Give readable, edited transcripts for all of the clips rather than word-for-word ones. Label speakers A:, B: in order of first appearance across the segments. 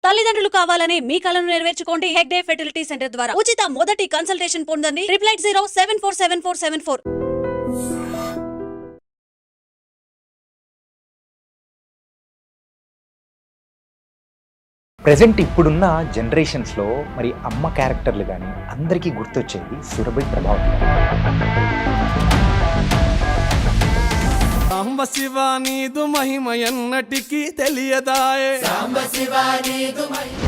A: తల్లిదండ్రులు కావాలని మీ కలను నెరవేర్చుకోండి. హెగ్డే ఫెర్టిలిటీ సెంటర్ ద్వారా ఉచిత మొదటి కన్సల్టేషన్ పొందండి. 880747474.
B: ప్రెజెంట్ ఇప్పుడున్న జనరేషన్స్లో మరి అమ్మ క్యారెక్టర్లు కానీ అందరికీ గుర్తొచ్చేది సురభి ప్రభావతి గారు.
C: సాంబ శివ నీదు మహిమ ఎన్నటికీ తెలియదాయే.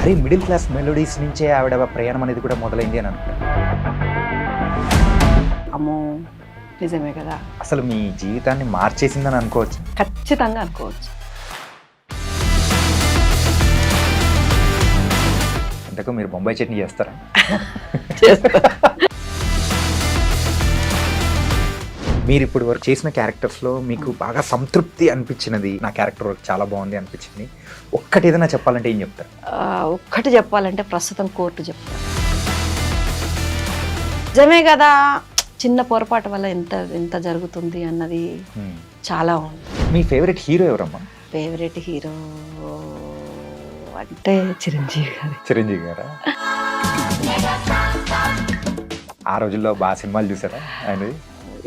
B: అరే మిడిల్ క్లాస్ మెలోడీస్ నుంచే ఆవిడ ప్రయాణం అనేది కూడా మొదలైంది అని అనుకుంటాను.
D: అమ్మో నిజమే కదా,
B: అసలు మీ జీవితాన్ని మార్చేసిందని అనుకోవచ్చు.
D: ఖచ్చితంగా అనుకోవచ్చు.
B: ఇంతకు మీరు బొంబాయి చట్నీ చేస్తారా? మీరు ఇప్పుడు వరకు చేసిన క్యారెక్టర్స్లో మీకు బాగా సంతృప్తి అనిపించినది, నా క్యారెక్టర్ వర్క్ చాలా బాగుంది అనిపించింది, ఒక్కటి ఏదైనా చెప్పాలంటే ఏం చెప్తారు?
D: ఒక్కటి చెప్పాలంటే ప్రస్తుతం కోర్టు చెప్తారు. నిజమే కదా, చిన్న పొరపాటు వల్ల ఎంత జరుగుతుంది అన్నది చాలా ఉంది.
B: మీ ఫేవరెట్ హీరో ఎవరమ్మా?
D: ఫేవరెట్ హీరో అంటే చిరంజీవి గారు.
B: చిరంజీవి గారా? ఆ రోజుల్లో బాగా సినిమాలు చూసారా ఆయనది?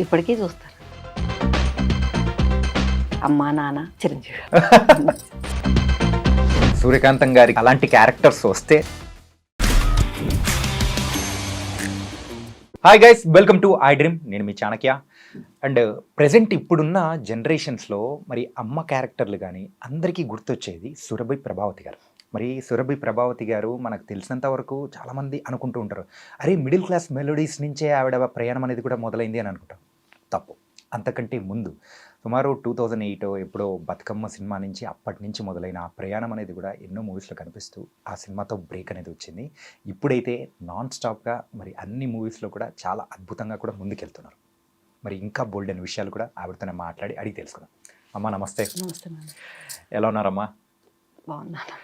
D: ఇప్పటికీ చూస్తారు. అమ్మా నాన్న చిరంజీవి గారు.
B: సూర్యకాంతం గారికి అలాంటి క్యారెక్టర్స్ వస్తే. Hi guys, welcome to I dream. నేను మీ చాణక్య. అండ్ ప్రెజెంట్ ఇప్పుడున్న జనరేషన్స్లో మరి అమ్మ క్యారెక్టర్లు కానీ అందరికీ గుర్తొచ్చేది సురభి ప్రభావతి గారు. మరి సురభి ప్రభావతి గారు మనకు తెలిసినంత వరకు చాలామంది అనుకుంటూ ఉంటారు, అరే మిడిల్ క్లాస్ మెలోడీస్ నుంచే ఆవిడ ప్రయాణం అనేది కూడా మొదలైంది అని అనుకుంటాం. తప్పు. అంతకంటే ముందు సుమారు 2008 ఎప్పుడో బతుకమ్మ సినిమా నుంచి అప్పటి నుంచి మొదలైన ఆ ప్రయాణం అనేది కూడా ఎన్నో మూవీస్లో కనిపిస్తూ ఆ సినిమాతో బ్రేక్ అనేది వచ్చింది. ఇప్పుడైతే నాన్ స్టాప్గా మరి అన్ని మూవీస్లో కూడా చాలా అద్భుతంగా కూడా ముందుకెళ్తున్నారు. మరి ఇంకా బోల్డ్ అనే విషయాలు కూడా ఆవిడతోనే మాట్లాడి అడిగి తెలుసుకుందాం. అమ్మా నమస్తే.
D: నమస్తే మేడం.
B: ఎలా ఉన్నారమ్మా?
D: బాగున్నాను.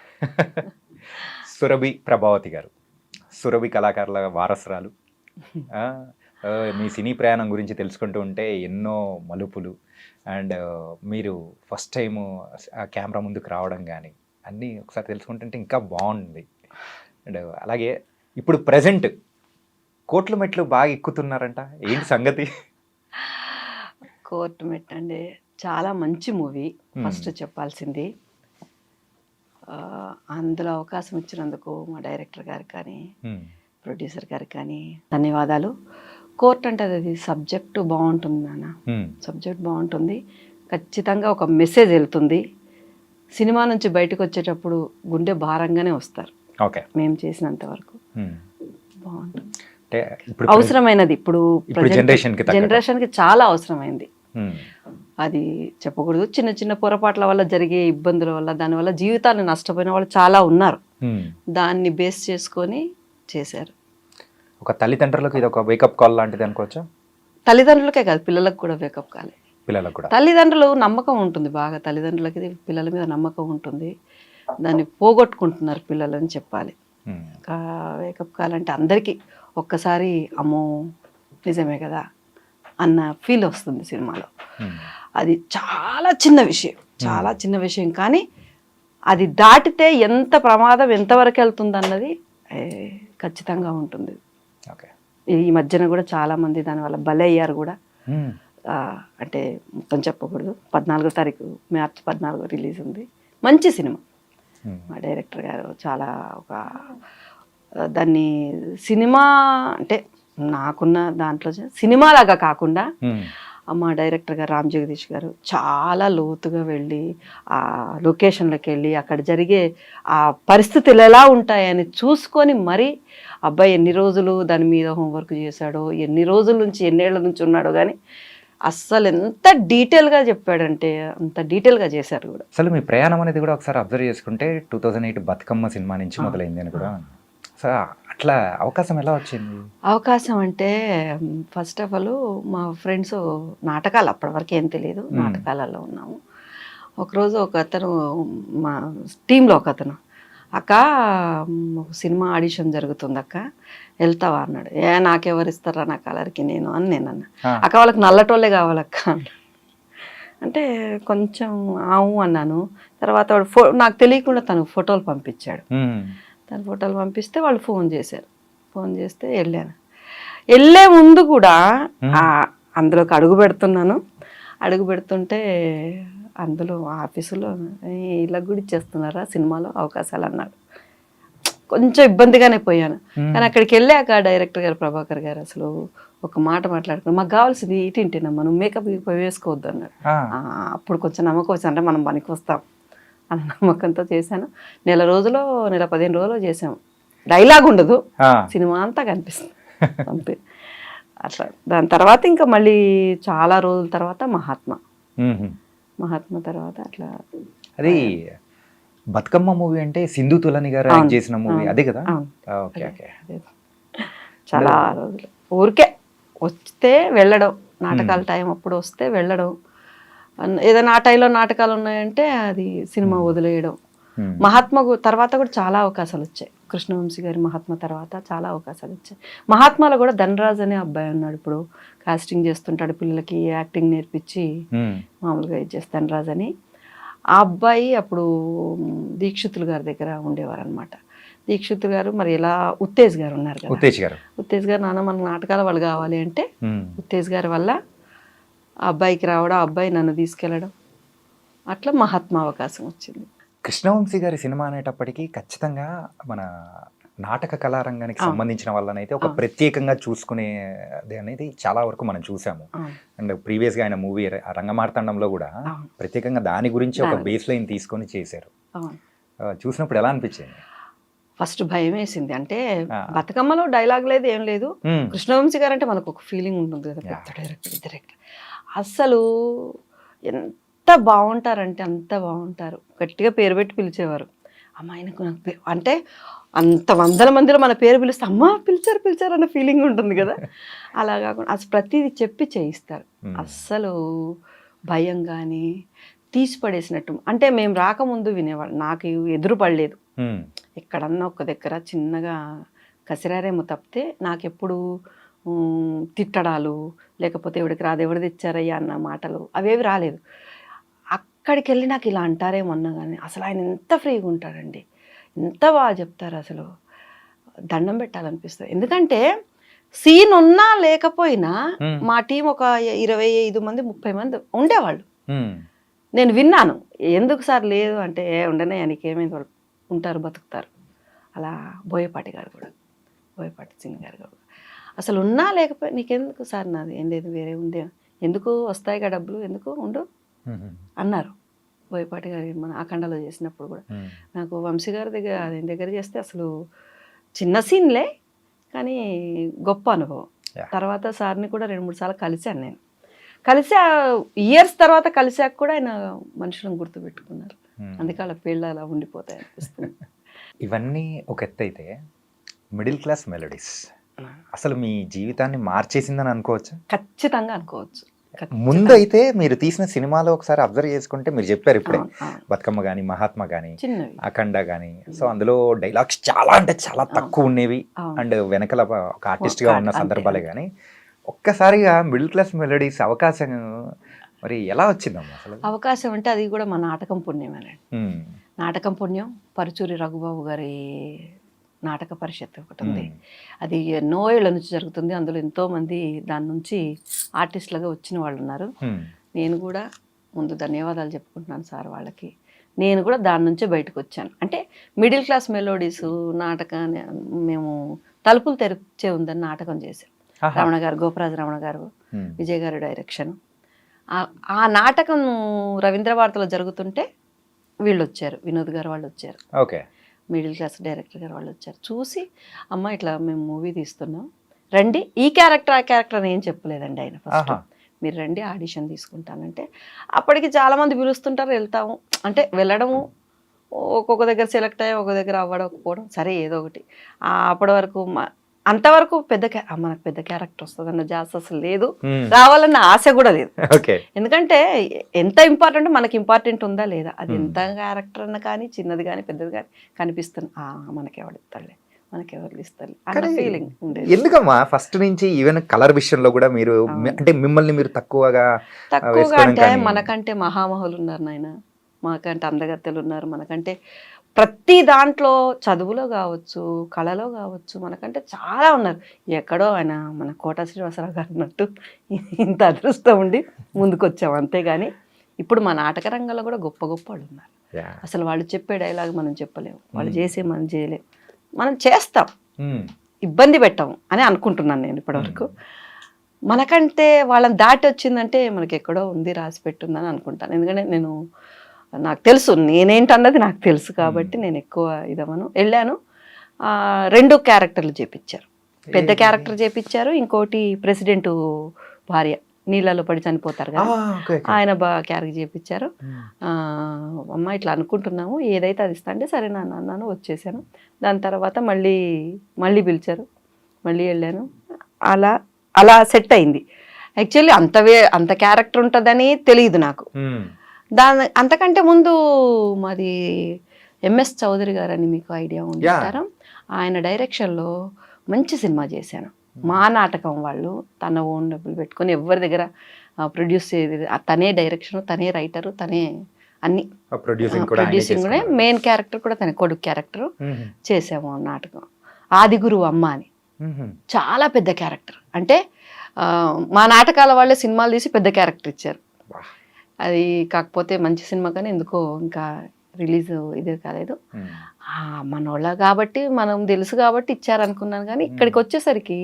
B: సురభి ప్రభావతి గారు, సురభి కళాకారుల వారసురాలు. మీ సినీ ప్రయాణం గురించి తెలుసుకుంటూ ఉంటే ఎన్నో మలుపులు, అండ్ మీరు ఫస్ట్ టైము కెమెరా ముందుకు రావడం కానీ అన్నీ ఒకసారి తెలుసుకుంటుంటే ఇంకా బాగుంది. అండ్ అలాగే ఇప్పుడు ప్రజెంట్ కోట్ల మెట్లు బాగా ఎక్కుతున్నారంట, ఏంటి సంగతి?
D: కోర్టు మెట్ అంటే చాలా మంచి మూవీ. ఫస్ట్ చెప్పాల్సింది, అందులో అవకాశం ఇచ్చినందుకు మా డైరెక్టర్ గారికి కానీ ప్రొడ్యూసర్ గారికి కానీ ధన్యవాదాలు. కోర్ట్ అంటే అది సబ్జెక్టు బాగుంటుంది నాన్న, సబ్జెక్ట్ బాగుంటుంది. ఖచ్చితంగా ఒక మెసేజ్ వెళ్తుంది. సినిమా నుంచి బయటకు వచ్చేటప్పుడు గుండె భారంగానే వస్తారు.
B: ఓకే,
D: మేము చేసినంత వరకు బాగుంటుంది.
B: ఇప్పుడు
D: అవసరమైనది ఇప్పుడు
B: జనరేషన్కి
D: చాలా అవసరమైంది. అది చెప్పకూడదు. చిన్న చిన్న పొరపాట్ల వల్ల జరిగే ఇబ్బందుల వల్ల, దానివల్ల జీవితాన్ని నష్టపోయిన వాళ్ళు చాలా ఉన్నారు. దాన్ని బేస్ చేసుకొని చేశారు.
B: ఒక తల్లిదండ్రులకు ఇది ఒక వేకప్ కాల్ లాంటిది అనుకోవచ్చా?
D: తల్లిదండ్రులకే కాదు, పిల్లలకు కూడా వేకప్ కాలే.
B: పిల్లలకు కూడా
D: తల్లిదండ్రులు నమ్మకం ఉంటుంది బాగా, తల్లిదండ్రులకి పిల్లల మీద నమ్మకం ఉంటుంది. దాన్ని పోగొట్టుకుంటున్నారు పిల్లలని చెప్పాలి. వేకప్ కాల్ అంటే అందరికీ ఒక్కసారి అమ్మో నిజమే కదా అన్న ఫీల్ వస్తుంది సినిమాలో. అది చాలా చిన్న విషయం, చాలా చిన్న విషయం, కానీ అది దాటితే ఎంత ప్రమాదం ఎంతవరకు వెళ్తుంది అన్నది ఖచ్చితంగా ఉంటుంది. ఈ మధ్యన కూడా చాలా మంది దానివల్ల బలయ్యారు కూడా. అంటే మొత్తం చెప్పకూడదు. 14వ తారీఖు మార్చి 14 రిలీజ్ ఉంది. మంచి సినిమా. మా డైరెక్టర్ గారు చాలా ఒక దాన్ని సినిమా అంటే నాకున్న దాంట్లో సినిమాలాగా కాకుండా మా డైరెక్టర్ గారు రామ్ జగదీష్ గారు చాలా లోతుగా వెళ్ళి ఆ లొకేషన్లోకి వెళ్ళి అక్కడ జరిగే ఆ పరిస్థితులు ఎలా ఉంటాయని చూసుకొని మరి అబ్బాయి ఎన్ని రోజులు దాని మీద హోంవర్క్ చేశాడో, ఎన్ని రోజుల నుంచి ఎన్నేళ్ల నుంచి ఉన్నాడో కానీ అస్సలు ఎంత డీటెయిల్గా చెప్పాడంటే అంత డీటెయిల్గా చేశారు కూడా.
B: అసలు మీ ప్రయాణం అనేది కూడా ఒకసారి అబ్జర్వ్ చేసుకుంటే 2008 బతుకమ్మ సినిమా నుంచి మొదలైంది అని కూడా. సో అట్లా అవకాశం ఎలా వచ్చింది?
D: అవకాశం అంటే ఫస్ట్ ఆఫ్ ఆల్ మా ఫ్రెండ్స్ నాటకాలు, అప్పటి వరకు ఏం తెలియదు, నాటకాలలో ఉన్నాము. ఒకరోజు ఒక అతను మా టీంలో ఒక అతను, అక్క సినిమా ఆడిషన్ జరుగుతుంది అక్క వెళ్తావా అన్నాడు. నాకెవరు ఇస్తారా నా కలర్కి నేను అని నేను అన్నా. అక్క వాళ్ళకి నల్లటోళ్ళే కావాలక్క అన్న. అంటే కొంచెం ఆవు అన్నాను. తర్వాత వాడు నాకు తెలియకుండా తను ఫోటోలు పంపించాడు. తను ఫోటోలు పంపిస్తే వాళ్ళు ఫోన్ చేశారు. ఫోన్ చేస్తే వెళ్ళాను. వెళ్ళే ముందు కూడా అందులోకి అడుగు పెడుతున్నాను. అడుగు పెడుతుంటే అందులో ఆఫీసులో ఇలా కూడా ఇచ్చేస్తున్నారా సినిమాలో అవకాశాలు అన్నాడు. కొంచెం ఇబ్బందిగానే పోయాను. కానీ అక్కడికి వెళ్ళాక డైరెక్టర్ గారు ప్రభాకర్ గారు అసలు ఒక మాట మాట్లాడుకుని, మాకు కావాల్సింది ఇటింటేనమ్మా, నువ్వు మేకప్ వేసుకోవద్దు అన్నాడు. అప్పుడు కొంచెం నమ్మకం వచ్చింది, అంటే మనం పనికి వస్తాం అన్న నమ్మకంతో చేశాను. నెల 15 రోజులు చేసాము. డైలాగ్ ఉండదు, సినిమా అంతా కనిపిస్తుంది అంతే. అట్లా దాని తర్వాత ఇంకా మళ్ళీ చాలా రోజుల తర్వాత మహాత్మ తర్వాత అట్లా.
B: అది బతుకమ్మ మూవీ అంటే సింధు తులని గారు యాక్ట్ చేసిన మూవీ అదే కదా? Okay okay.
D: చాలా రోజులు ఊరికే వస్తే వెళ్ళడం, నాటకాల టైం అప్పుడు వస్తే వెళ్ళడం, ఏదైనా ఆ టైంలో నాటకాలు ఉన్నాయంటే అది సినిమా వదిలేయడం. మహాత్మ తర్వాత కూడా చాలా అవకాశాలు వచ్చాయి. కృష్ణవంశీ గారి మహాత్మ తర్వాత చాలా అవకాశాలు వచ్చాయి. మహాత్మాలో కూడా ధనరాజ్ అనే అబ్బాయి ఉన్నాడు, ఇప్పుడు కాస్టింగ్ చేస్తుంటాడు, పిల్లలకి యాక్టింగ్ నేర్పించి మామూలుగా ఇది చేస్తే ధనరాజ్ అని. ఆ అబ్బాయి అప్పుడు దీక్షితులు గారి దగ్గర ఉండేవారు అనమాట. దీక్షితులు గారు మరి ఇలా ఉత్తేజ్ గారు ఉన్నారు కదా, ఉత్తేజ్ గారు నాన్న మనకు నాటకాల వాళ్ళు కావాలి అంటే ఉత్తేజ్ గారి వల్ల ఆ అబ్బాయికి రావడం, ఆ అబ్బాయి నన్ను తీసుకెళ్ళడం, అట్లా మహాత్మ అవకాశం వచ్చింది.
B: కృష్ణవంశీ గారి సినిమా అనేటప్పటికీ ఖచ్చితంగా మన నాటక కళారంగానికి సంబంధించిన వాళ్ళనైతే ఒక ప్రత్యేకంగా చూసుకునేది అనేది చాలా వరకు మనం చూసాము. అండ్ ప్రీవియస్గా ఆయన మూవీ రంగమార్తాండంలో కూడా ప్రత్యేకంగా దాని గురించి ఒక బేస్ లైన్ తీసుకొని చేశారు. చూసినప్పుడు ఎలా అనిపించింది?
D: ఫస్ట్ భయం వేసింది. అంటే బతుకమ్మలో డైలాగ్ లేదు, ఏం లేదు. కృష్ణవంశీ గారు అంటే మనకు ఒక ఫీలింగ్ ఉంటుంది కదా, పెద్ద డైరెక్టర్. అసలు ఎంత బాగుంటారంటే అంత బాగుంటారు. గట్టిగా పేరు పెట్టి పిలిచేవారు. అమ్మ ఆయనకు నాకు అంటే అంత 100 మందిలో మన పేరు పిలిస్తే అమ్మ పిలిచారు అన్న ఫీలింగ్ ఉంటుంది కదా. అలా కాకుండా అసలు ప్రతిదీ చెప్పి చేయిస్తారు. అస్సలు భయం కానీ తీసి పడేసినట్టు. అంటే మేము రాకముందు వినేవాళ్ళు, నాకు ఎదురు పడలేదు. ఎక్కడన్నా ఒక దగ్గర చిన్నగా కసిరారేమో తప్పితే నాకెప్పుడు తిట్టడాలు, లేకపోతే ఎవడికి రాదు, ఎవరు తెచ్చారయ్యా అన్న మాటలు అవేవి రాలేదు. అక్కడికి వెళ్ళి నాకు ఇలా అంటారేమో అన్నా కానీ అసలు ఆయన ఎంత ఫ్రీగా ఉంటాడండి, ఎంత బాగా చెప్తారు. అసలు దండం పెట్టాలనిపిస్తుంది. ఎందుకంటే సీన్ ఉన్నా లేకపోయినా మా టీం ఒక 25 మంది 30 మంది ఉండేవాళ్ళు. నేను విన్నాను, ఎందుకు సార్ లేదు అంటే ఉండనే నీకేమైంది, వాళ్ళు ఉంటారు బతుకుతారు. అలా బోయపాటి గారు కూడా, బోయపాటి సింగ్ గారు కూడా అసలు ఉన్నా లేకపోయినా నీకెందుకు సార్, నాది ఏం లేదు, వేరే ఉందే, ఎందుకు వస్తాయిగా డబ్బులు, ఎందుకు ఉండు అన్నారు. బోయపాటి గారు మన అఖండలో చేసినప్పుడు కూడా నాకు వంశీ గారి దగ్గర చేస్తే అసలు చిన్న సీన్లే కానీ గొప్ప అనుభవం. తర్వాత సార్ని కూడా 2-3 సార్లు కలిశాను నేను. ఇయర్స్ తర్వాత కలిసాక కూడా ఆయన మనుషులను గుర్తుపెట్టుకున్నారు. అందుకే వాళ్ళ పేర్లు అలా ఉండిపోతాయి అనిపిస్తుంది.
B: ఇవన్నీ ఒక ఎత్తు అయితే మిడిల్ క్లాస్ మెలోడీస్ అసలు మీ జీవితాన్ని మార్చేసిందని అనుకోవచ్చు?
D: ఖచ్చితంగా అనుకోవచ్చు.
B: ముందు అయితే మీరు తీసిన సినిమాలో ఒకసారి అబ్జర్వ్ చేసుకుంటే మీరు చెప్పారు ఇప్పుడే, బతుకమ్మ కానీ మహాత్మ కానీ అఖండ కానీ, సో అందులో డైలాగ్స్ చాలా అంటే చాలా తక్కువ ఉండేవి. అండ్ వెనకల ఒక ఆర్టిస్ట్ గా ఉన్న సందర్భాలే కానీ ఒక్కసారిగా మిడిల్ క్లాస్ మెలోడీస్ అవకాశం మరి ఎలా వచ్చిందమ్మా? అసలు
D: అవకాశం అంటే అది కూడా మా నాటకం పుణ్యమేనండి. నాటకం పుణ్యం. పరుచూరి రఘుబాబు గారి నాటక పరిషత్ ఒకటి ఉంది, అది ఎన్నో ఏళ్ల నుంచి జరుగుతుంది. అందులో ఎంతోమంది దాని నుంచి ఆర్టిస్టులుగా వచ్చిన వాళ్ళు ఉన్నారు. నేను కూడా ముందు ధన్యవాదాలు చెప్పుకుంటున్నాను సార్ వాళ్ళకి. నేను కూడా దాని నుంచే బయటకు వచ్చాను. అంటే మిడిల్ క్లాస్ మెలోడీస్ నాటకాన్ని మేము తలుపులు తెరిచే ఉందని నాటకం చేశాం. రమణ గారు, గోపరాజు రమణ గారు, విజయ్ గారు డైరెక్షన్. ఆ నాటకం రవీంద్ర భారతిలో జరుగుతుంటే వీళ్ళు వచ్చారు, వినోద్ గారు వాళ్ళు వచ్చారు,
B: ఓకే,
D: మిడిల్ క్లాస్ డైరెక్టర్ గారు వాళ్ళు వచ్చారు. చూసి అమ్మ ఇట్లా మేము మూవీ తీస్తున్నాం రండి, ఈ క్యారెక్టర్ ఆ క్యారెక్టర్ అని ఏం చెప్పలేదండి ఆయన. ఫస్ట్ మీరు రండి ఆడిషన్ తీసుకుంటానంటే అప్పటికి చాలామంది పిలుస్తుంటారు, వెళ్తాము. అంటే వెళ్ళడము, ఒక్కొక్క దగ్గర సెలెక్ట్ అయ్యి ఒక దగ్గర అవ్వకపోవడం, సరే ఏదో ఒకటి. అప్పటి వరకు అంతవరకు మనకు పెద్ద క్యారెక్టర్ వస్తుందన్న జాస్ అసలు లేదు, రావాలన్న ఆశ కూడా లేదు. ఎందుకంటే ఎంత ఇంపార్టెంట్ మనకి ఇంపార్టెంట్ ఉందా లేదా, అది ఎంత క్యారెక్టర్ అన్న కానీ చిన్నది కానీ పెద్దది కానీ కనిపిస్తుంది, మనకి ఎవడిస్తాడులే మనకి ఎవరు ఇస్తారు అన్న ఫీలింగ్ ఉండేది.
B: ఎందుకమ్మా ఫస్ట్ నుంచి ఈవెన్ కలర్ విషయంలో కూడా మీరు అంటే మిమ్మల్ని మీరు తక్కువగా
D: అంటే మనకంటే మహామహులు ఉన్నారు నాయన, మనకంటే అందగత్తెలు ఉన్నారు, మనకంటే ప్రతి దాంట్లో చదువులో కావచ్చు, కళలో కావచ్చు, మనకంటే చాలా ఉన్నారు. ఎక్కడో ఆయన మన కోట శ్రీనివాసరావు గారు అన్నట్టు ఇంత అదృష్టం ఉండి ముందుకు వచ్చాం అంతేగాని ఇప్పుడు మా నాటక రంగంలో కూడా గొప్ప గొప్ప వాళ్ళు ఉన్నారు. అసలు వాళ్ళు చెప్పే డైలాగ్ మనం చెప్పలేము, వాళ్ళు చేసే మనం చేయలేము, మనం చేస్తాం ఇబ్బంది పెట్టాము అని అనుకుంటున్నాను నేను ఇప్పటివరకు. మనకంటే వాళ్ళని దాటి వచ్చిందంటే మనకి ఎక్కడో ఉంది, రాసి పెట్టుందని అనుకుంటాను. ఎందుకంటే నాకు తెలుసు నేనేంటన్నది నాకు తెలుసు కాబట్టి నేను ఎక్కువ ఇదవను. వెళ్ళాను, 2 క్యారెక్టర్లు చేపించారు, పెద్ద క్యారెక్టర్ చేపించారు, ఇంకోటి ప్రెసిడెంట్ భార్య నీళ్ళలో పడి చనిపోతారు కదా ఆయన క్యారెక్టర్ చేపించారు. అమ్మ ఇట్లా అనుకుంటున్నాము ఏదైతే అది ఇస్తా అంటే సరే నాన్న అన్నాను, వచ్చేసాను. దాని తర్వాత మళ్ళీ పిలిచారు, మళ్ళీ వెళ్ళాను. అలా సెట్ అయింది. యాక్చువల్లీ అంత క్యారెక్టర్ ఉంటుందని తెలియదు నాకు. అంతకంటే ముందు మాది ఎంఎస్ చౌదరి గారు అని మీకు ఐడియా ఉంటారా, ఆయన డైరెక్షన్లో మంచి సినిమా చేశాను. మా నాటకం వాళ్ళు తన ఓన్ డబ్బులు పెట్టుకొని ఎవరి దగ్గర ప్రొడ్యూస్ చేసేది, తనే డైరెక్షన్, తనే రైటరు, తనే అన్ని ప్రొడ్యూసింగ్ కూడా, మెయిన్ క్యారెక్టర్ కూడా తన కొడుకు క్యారెక్టర్ చేసాము నాటకం. ఆదిగురు అమ్మ అని చాలా పెద్ద క్యారెక్టర్. అంటే మా నాటకాల వాళ్ళే సినిమాలు తీసి పెద్ద క్యారెక్టర్ ఇచ్చారు. అది కాకపోతే మంచి సినిమా కానీ ఎందుకో ఇంకా రిలీజ్ ఇదే కాలేదు. మనోళ్ళ కాబట్టి మనం తెలుసు కాబట్టి ఇచ్చారనుకున్నాను. కానీ ఇక్కడికి వచ్చేసరికి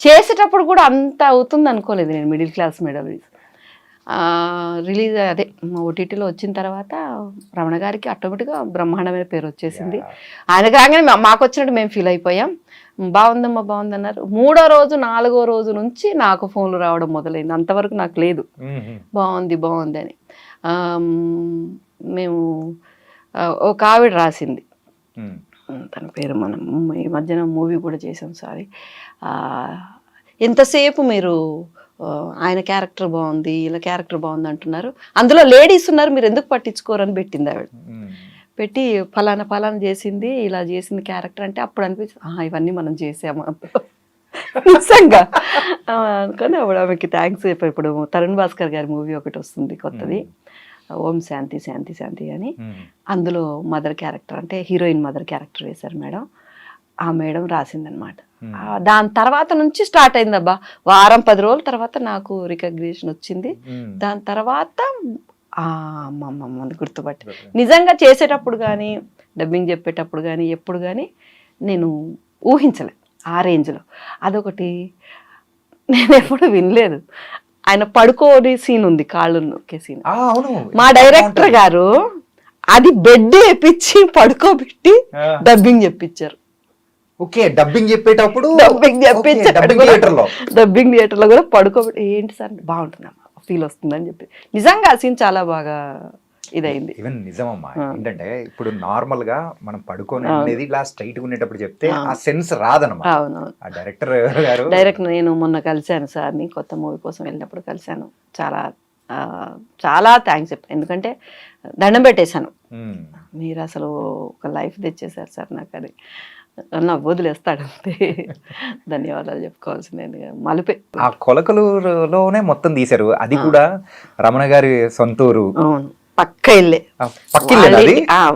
D: చేసేటప్పుడు కూడా అంత అవుతుంది అనుకోలేదు నేను. మిడిల్ క్లాస్ రిలీజ్ అదే ఓటీటీలో వచ్చిన తర్వాత రమణ గారికి ఆటోమేటిక్గా బ్రహ్మాండమైన పేరు వచ్చేసింది. ఆయన కాగానే మాకు వచ్చినట్టు మేము ఫీల్ అయిపోయాం. బాగుందమ్మా బాగుందన్నారు. 3వ రోజు 4వ రోజు నుంచి నాకు ఫోన్లు రావడం మొదలైంది. అంతవరకు నాకు లేదు బాగుంది అని. మేము ఒక ఆవిడ రాసింది, తన పేరు మనం ఈ మధ్యన మూవీ కూడా చేసాం. సారీ, ఎంతసేపు మీరు ఆయన క్యారెక్టర్ బాగుంది, ఇలా క్యారెక్టర్ బాగుంది అంటున్నారు, అందులో లేడీస్ ఉన్నారు, మీరు ఎందుకు పట్టించుకోరని పెట్టింది ఆవిడ. పెట్టి ఫలానా చేసింది, ఇలా చేసింది క్యారెక్టర్ అంటే అప్పుడు అనిపిస్తుంది ఇవన్నీ మనం చేసాము నిజంగా అనుకొని అప్పుడు ఆమెకి థ్యాంక్స్. ఇప్పుడు తరుణ్ భాస్కర్ గారి మూవీ ఒకటి వస్తుంది కొత్తది, ఓం శాంతి శాంతి శాంతి అని. అందులో మదర్ క్యారెక్టర్ అంటే హీరోయిన్ మదర్ క్యారెక్టర్ వేశారు మేడం. ఆ మేడం రాసిందనమాట. దాని తర్వాత నుంచి స్టార్ట్ అయిందబ్బా. వారం 10 రోజుల తర్వాత నాకు రికగ్నిషన్ వచ్చింది. దాని తర్వాత అమ్మమ్మని గుర్తుపట్టి నిజంగా చేసేటప్పుడు కానీ డబ్బింగ్ చెప్పేటప్పుడు కానీ ఎప్పుడు కానీ నేను ఊహించలే ఆ రేంజ్లో. అదొకటి నేను ఎప్పుడు వినలేదు. ఆయన పడుకోని సీన్ ఉంది, కాళ్ళు నొక్కే సీన్. మా డైరెక్టర్ గారు అది బెడ్ వేపించి పడుకోబెట్టి డబ్బింగ్ చెప్పించారు.
B: డబ్బింగ్ చెప్పేటప్పుడు
D: డబ్బింగ్ థియేటర్ లో కూడా పడుకోబెట్టి ఏంటి సార్ బాగుంటుందమ్మా ఫీల్ వస్తుందని చెప్పి నిజంగా ఆ సీన్ చాలా బాగా ఇదైంది.
B: ఈవెన్ నిజమమ్మా, ఏంటంటే ఇప్పుడు నార్మల్ గా మనం పడుకొని అనేది ఇలా స్ట్రైట్ గా ఉండేటప్పుడు చెప్తే ఆ సెన్స్ రాదన్నమాట.
D: అవునవును.
B: ఆ డైరెక్టర్ గారు
D: నేను మొన్న కలిశాను సార్ని, కొత్త మూవీ కోసం వెళ్ళినప్పుడు కలిశాను. చాలా థ్యాంక్స్ చెప్పాను. ఎందుకంటే దండం పెట్టేశాను, మీరు అసలు ఒక లైఫ్ తెచ్చేసారు సార్ నాకు. అది నా వదిలేస్తాడంతే. ధన్యవాదాలు చెప్పుకోవాల్సింది. మలిపే
B: ఆ కొలకలూరులోనే మొత్తం తీశారు, అది కూడా రమణ గారి సొంతూరు.
D: అవును, పక్క ఇల్లే.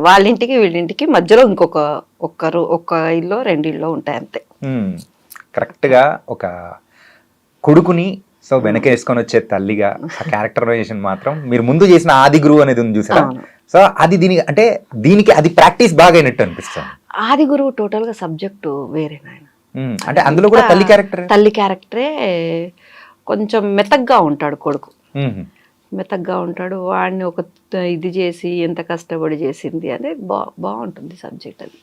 D: వాళ్ళ ఇంటికి వీళ్ళింటికి మధ్యలో ఒక్క ఇల్లు 2 ఇళ్ళు ఉంటాయి అంతే.
B: కరెక్ట్ గా ఒక కొడుకుని సో వెనక వేసుకొని వచ్చే తల్లిగా ఆ క్యారెక్టరైజేషన్ మాత్రం మీరు ముందు చేసిన ఆది గురువు అనేది ఉంది చూసారా. సో అది దీనికి అది ప్రాక్టీస్ బాగా అయినట్టు అనిపిస్తుంది.
D: ఆది గురువు టోటల్ గా సబ్జెక్టు వేరే నాయన.
B: అంటే అందులో కూడా
D: తల్లి క్యారెక్టరే కొంచెం మెతగ్గా ఉంటాడు కొడుకు, మెతగ్గా ఉంటాడు. వాడిని ఒక ఇది చేసి ఎంత కష్టపడి చేసింది అనేది బాగుంటుంది సబ్జెక్ట్.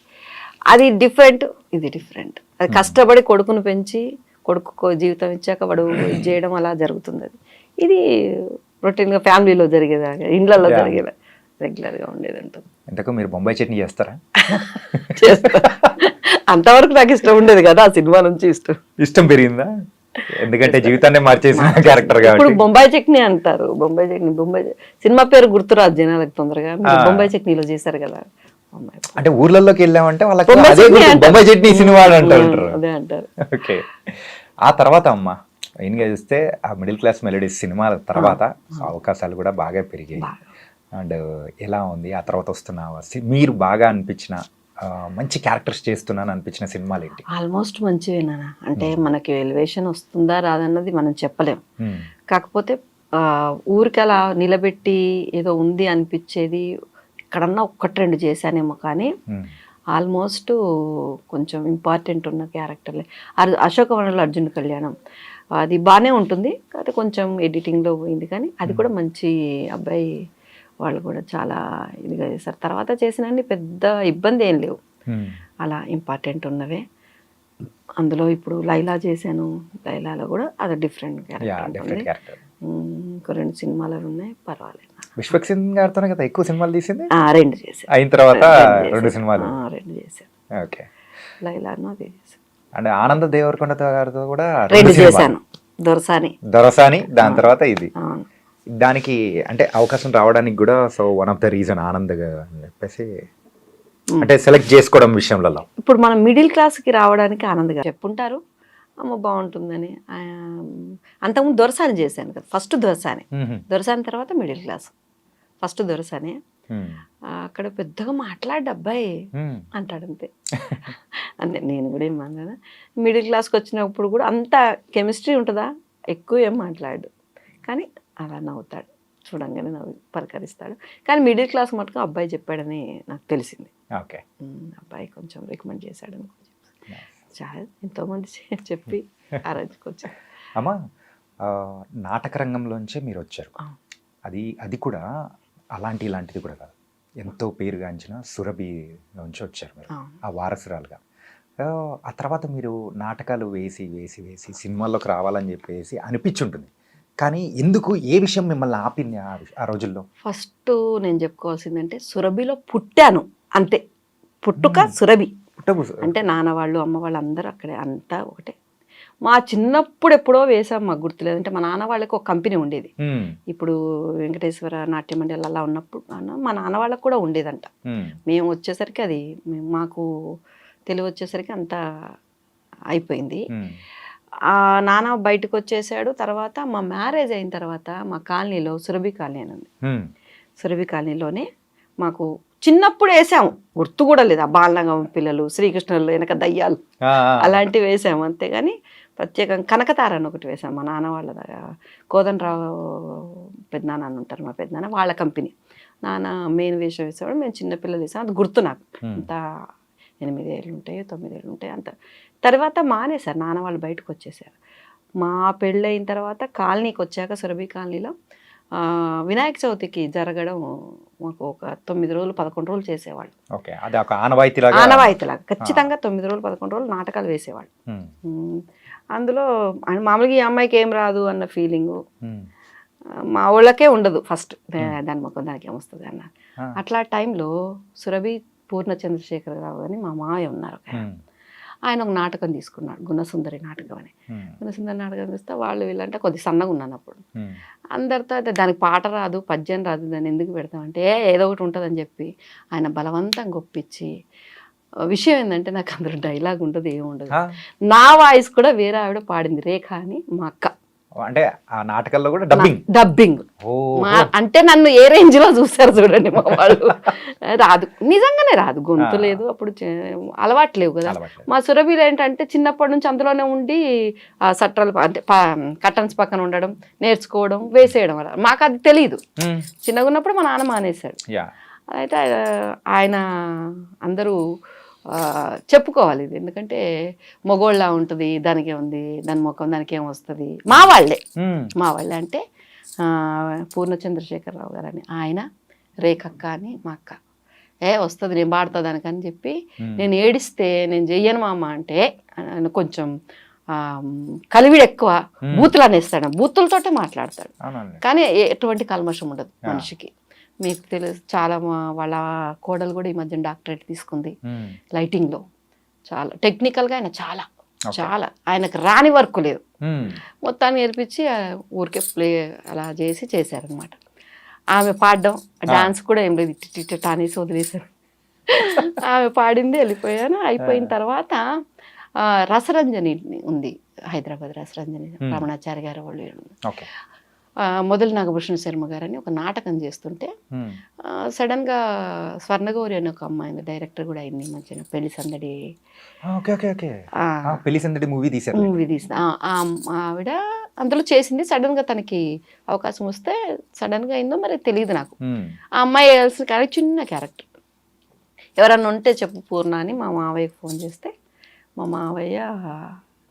D: అది డిఫరెంట్, ఇది డిఫరెంట్. అది కష్టపడి కొడుకును పెంచి కొడుకు జీవితం ఇచ్చాక వాడు చేయడం అలా జరుగుతుంది. ఇది రొటీన్గా ఫ్యామిలీలో జరిగేదాకా, ఇండ్లలో జరిగేలా రెగ్యులర్గా ఉండేది ఉంటుంది.
B: ఇంతకు మీరు బొంబాయి చట్నీ చేస్తారా?
D: చేస్తా. అంతవరకు నాకు ఇష్టం ఉండేది కదా, ఆ సినిమా నుంచి ఇష్టం
B: పెరిగిందా? ఎందుకంటే జీవితాన్ని మార్చేసిన క్యారెక్టర్ కాబట్టి.
D: ఇప్పుడు బొంబాయి చట్నీ అంటారు. బొంబాయి సినిమా పేరు గుర్తురాదు జనాలకు తొందరగా. బొంబాయి చట్నీలో చేశారు కదా, బొంబాయి
B: అంటే ఊర్లలోకి వెళ్ళామంటే వాళ్ళకి
D: బొంబాయి
B: అదే
D: చట్నీ
B: గుర్తు,
D: అంటారు.
B: బొంబాయి చట్నీ సినిమా అని అంటారు.
D: అదే అంటారు.
B: ఓకే. ఆ తర్వాత అమ్మ మెయిన్గా చూస్తే ఆ మిడిల్ క్లాస్ మెలోడీస్ సినిమాల తర్వాత అవకాశాలు కూడా బాగా పెరిగాయి. అండ్ ఎలా ఉంది ఆ తర్వాత వస్తున్న మీరు బాగా అనిపించిన మంచి క్యారెక్టర్స్ చేస్తున్నాను అనిపించిన సినిమాలు ఏంటి?
D: ఆల్మోస్ట్ మంచివేనా, అంటే మనకి ఎలివేషన్ వస్తుందా రాదన్నది మనం చెప్పలేం. కాకపోతే ఊరికి అలా నిలబెట్టి ఏదో ఉంది అనిపించేది ఎక్కడన్నా ఒక్కటి రెండు చేశానేమో, కానీ ఆల్మోస్ట్ కొంచెం ఇంపార్టెంట్ ఉన్న క్యారెక్టర్లే. అశోకవనంలో అర్జున్ కళ్యాణం అది బాగానే ఉంటుంది, కాకపోతే కొంచెం ఎడిటింగ్లో పోయింది, కానీ అది కూడా మంచి అబ్బాయి వాళ్ళు కూడా చాలా ఇదిగా చేశారు. తర్వాత చేసినన్ని పెద్ద ఇబ్బంది ఏం లేవు, అలా ఇంపార్టెంట్ ఉన్నవే. అందులో ఇప్పుడు లైలా చేశాను, లైలాలో కూడా అది డిఫరెంట్ క్యారెక్టర్. ఇంకో 2 సినిమాలు ఉన్నాయి, పర్వాలేదు.
B: విశ్వక్ సింగ్ గారితోనే కదా ఎక్కువ సినిమాలు తీసింది?
D: 2 చేశాను.
B: అయిన తర్వాత 2 సినిమాలు.
D: 2 చేశాను.
B: ఓకే.
D: లైలాను అది చేశాను.
B: అంటే ఆనంద దేవరకొండ గారితో కూడా
D: 2 చేశాను. దొరసాని, దాని తర్వాత ఇది. దానికి అంటే అవకాశం రావడానికి కూడా so one of the reason Anand అని చెప్పేసి అంటే సెలెక్ట్ చేసుకోవడం విషయంలో. ఇప్పుడు మనం మిడిల్ క్లాస్కి రావడానికి ఆనంద్ గారు చెప్పుంటారు, అమ్మ బాగుంటుందని. అంతకుముందు దొరసాని చేశాను కదా, ఫస్ట్ దొరసాని తర్వాత మిడిల్ క్లాస్. ఫస్ట్ దొరసాని అక్కడ పెద్దగా మాట్లాడు అబ్బాయి అంటాడు అంతే. అంటే నేను కూడా ఏం మాట్లాడా. మిడిల్ క్లాస్కి వచ్చినప్పుడు కూడా అంత కెమిస్ట్రీ ఉంటుందా, ఎక్కువ ఏం మాట్లాడు, కానీ అలా నవ్వుతాడు, చూడంగానే నవ్వు పలకరిస్తాడు. కానీ మిడిల్ క్లాస్ మటుకు అబ్బాయి చెప్పాడని నాకు తెలిసింది.
B: ఓకే.
D: అబ్బాయి కొంచెం రికమెండ్ చేశాడని చాలా ఎంతోమంది చెప్పి ఆరాధించుకొచ్చారు.
B: అమ్మా నాటక రంగంలోంచే మీరు వచ్చారు, అది కూడా ఇలాంటిది కూడా కాదు, ఎంతో పేరుగాంచిన సురభి నుంచి వచ్చారు మీరు ఆ వారసురాలుగా. ఆ తర్వాత మీరు నాటకాలు వేసి వేసి వేసి సినిమాల్లోకి రావాలని చెప్పేసి అనిపించుంటుంది, కానీ ఎందుకు, ఏ విషయం మిమ్మల్ని ఆపింది ఆ రోజుల్లో?
D: ఫస్ట్ నేను చెప్పుకోవాల్సిందంటే సురభిలో పుట్టాను అంతే. పుట్టుక సురభి అంటే నాన్న వాళ్ళు అమ్మ వాళ్ళు అందరూ అక్కడే, అంతా ఒకటే. మా చిన్నప్పుడు ఎప్పుడో వేసాం, మాకు గుర్తులేదు. అంటే మా నాన్న వాళ్ళకి ఒక కంపెనీ ఉండేది, ఇప్పుడు వెంకటేశ్వర నాట్య మండలి అలా ఉన్నప్పుడు మా నాన్న వాళ్ళకి కూడా ఉండేదంట. మేము వచ్చేసరికి అది మాకు తెలివి వచ్చేసరికి అంతా అయిపోయింది. ఆ నాన్న బయటకు వచ్చేసాడు. తర్వాత మా మ్యారేజ్ అయిన తర్వాత మా కాలనీలో సురభి కాలనీ అని ఉంది. సురభి కాలనీలోనే మాకు చిన్నప్పుడు వేసాము, గుర్తు కూడా లేదు. ఆ బాలరంగం పిల్లలు, శ్రీకృష్ణులు వెనక దయ్యాలు అలాంటివి వేసాము, అంతేగాని ప్రత్యేకంగా కనకతార అని ఒకటి వేసాం. మా నాన్న వాళ్ళ కోదండరావు పెద్దనాన్న అని ఉంటారు, మా పెద్దనాన్న వాళ్ళ కంపెనీ. నాన్న మెయిన్ వేషం వేసేవాడు, మేము చిన్నపిల్లలు వేసాం. అది గుర్తు నాకు. అంత 8 ఏళ్ళు ఉంటాయి, 9 ఏళ్ళు ఉంటాయి అంత. తర్వాత మానేశారు, నాన్న వాళ్ళు బయటకు వచ్చేసారు. మా పెళ్ళయిన తర్వాత కాలనీకి వచ్చాక సురభి కాలనీలో వినాయక చవితికి జరగడం మాకు ఒక 9 రోజులు 11 రోజులు చేసేవాళ్ళు. ఆనవాయితీలాగా ఖచ్చితంగా 9 రోజులు 11 రోజులు నాటకాలు వేసేవాళ్ళు. అందులో మామూలుగా ఈ అమ్మాయికి ఏం రాదు అన్న ఫీలింగు మా వాళ్ళకే ఉండదు. ఫస్ట్ దాని మొక్క దానికి ఏమొస్తుంది అన్న అట్లా టైంలో సురభి పూర్ణ చంద్రశేఖరరావు అని మా మాయ ఉన్నారు, ఆయన ఒక నాటకం తీసుకున్నాడు, గుణసుందరి నాటకం అని. గుణసుందరి నాటకం చూస్తే వాళ్ళు వీళ్ళంటే కొద్ది సన్నగా ఉన్నాను అప్పుడు. అందరితో అయితే దానికి పాట రాదు, పద్యం రాదు, దాన్ని ఎందుకు పెడతామంటే ఏదో ఒకటి ఉంటుందని చెప్పి ఆయన బలవంతంగా ఒప్పించి, విషయం ఏంటంటే నాకు అందరూ డైలాగ్ ఉండదు, ఏముండదు. నా వాయిస్ కూడా వేరే ఆవిడ పాడింది, రేఖ అని మా అక్క.
B: అంటే ఆ నాటకాల్లో కూడా
D: డబ్బింగ్ అంటే నన్ను ఏ రేంజ్ లో చూసారు చూడండి మా వాళ్ళు. రాదు, నిజంగానే రాదు, గొంతు లేదు అప్పుడు, అలవాట్లేవు కదా. మా సురభిలో ఏంటంటే చిన్నప్పటి నుంచి అందులోనే ఉండి సట్రాలు అంటే కర్టన్స్ పక్కన ఉండడం, నేర్చుకోవడం, వేసేయడం అలా. మాకు అది తెలియదు, చిన్నగా ఉన్నప్పుడు మా నాన్న మానేశాడు. అయితే ఆయన అందరూ చెప్పుకోవాలి ఇది, ఎందుకంటే మగోళ్ళ ఉంటుంది, దానికే ఉంది, దాని ముఖం దానికి ఏం వస్తుంది. మా వాళ్ళే అంటే పూర్ణ చంద్రశేఖరరావు గారు అని ఆయన, రేఖక్క అని మా అక్క. వస్తుంది నేను పాడుతా దానికని చెప్పి, నేను ఏడిస్తే నేను చెయ్యను మా అమ్మ అంటే ఆయన కొంచెం కలివిడు ఎక్కువ, బూతులు అనేస్తాడు, బూతులతోటే మాట్లాడతాడు, కానీ ఎటువంటి కల్మషం ఉండదు మనిషికి. మీకు తెలుసు చాలా వాళ్ళ కోడలు కూడా ఈ మధ్య డాక్టరేట్ తీసుకుంది లైటింగ్లో. చాలా టెక్నికల్గా ఆయన చాలా ఆయనకు రాని వర్క్ లేదు, మొత్తాన్ని నేర్పించి ఊరికే ప్లే అలా చేశారనమాట. ఆమె పాడడం, డాన్స్ కూడా ఏం లేదు, ఇట్ట అనేసి వదిలేశారు. ఆమె పాడింది వెళ్ళిపోయాను. అయిపోయిన తర్వాత రసరంజని ఉంది, హైదరాబాద్ రసరంజని, రమణాచారి గారు వాళ్ళు.
B: ఓకే.
D: మొదలు నాగభూషణ శర్మ గారని ఒక నాటకం చేస్తుంటే సడన్గా స్వర్ణగౌరి అని ఒక అమ్మాయి డైరెక్టర్ కూడా అయింది, మంచిగా పెళ్లి సందడి.
B: Okay okay okay. పెళ్లి సందడి మూవీ తీశారు.
D: మూవీ తీసిన ఆవిడ అందులో చేసింది. సడన్గా తనకి అవకాశం వస్తే సడన్గా అయిందో మరి తెలియదు నాకు. ఆ అమ్మాయి వేయాల్సిన క్యారెక్టర్ చిన్న క్యారెక్టర్. ఎవరన్నా ఉంటే చెప్పు పూర్ణ అని మా మావయ్యకి ఫోన్ చేస్తే మా మావయ్య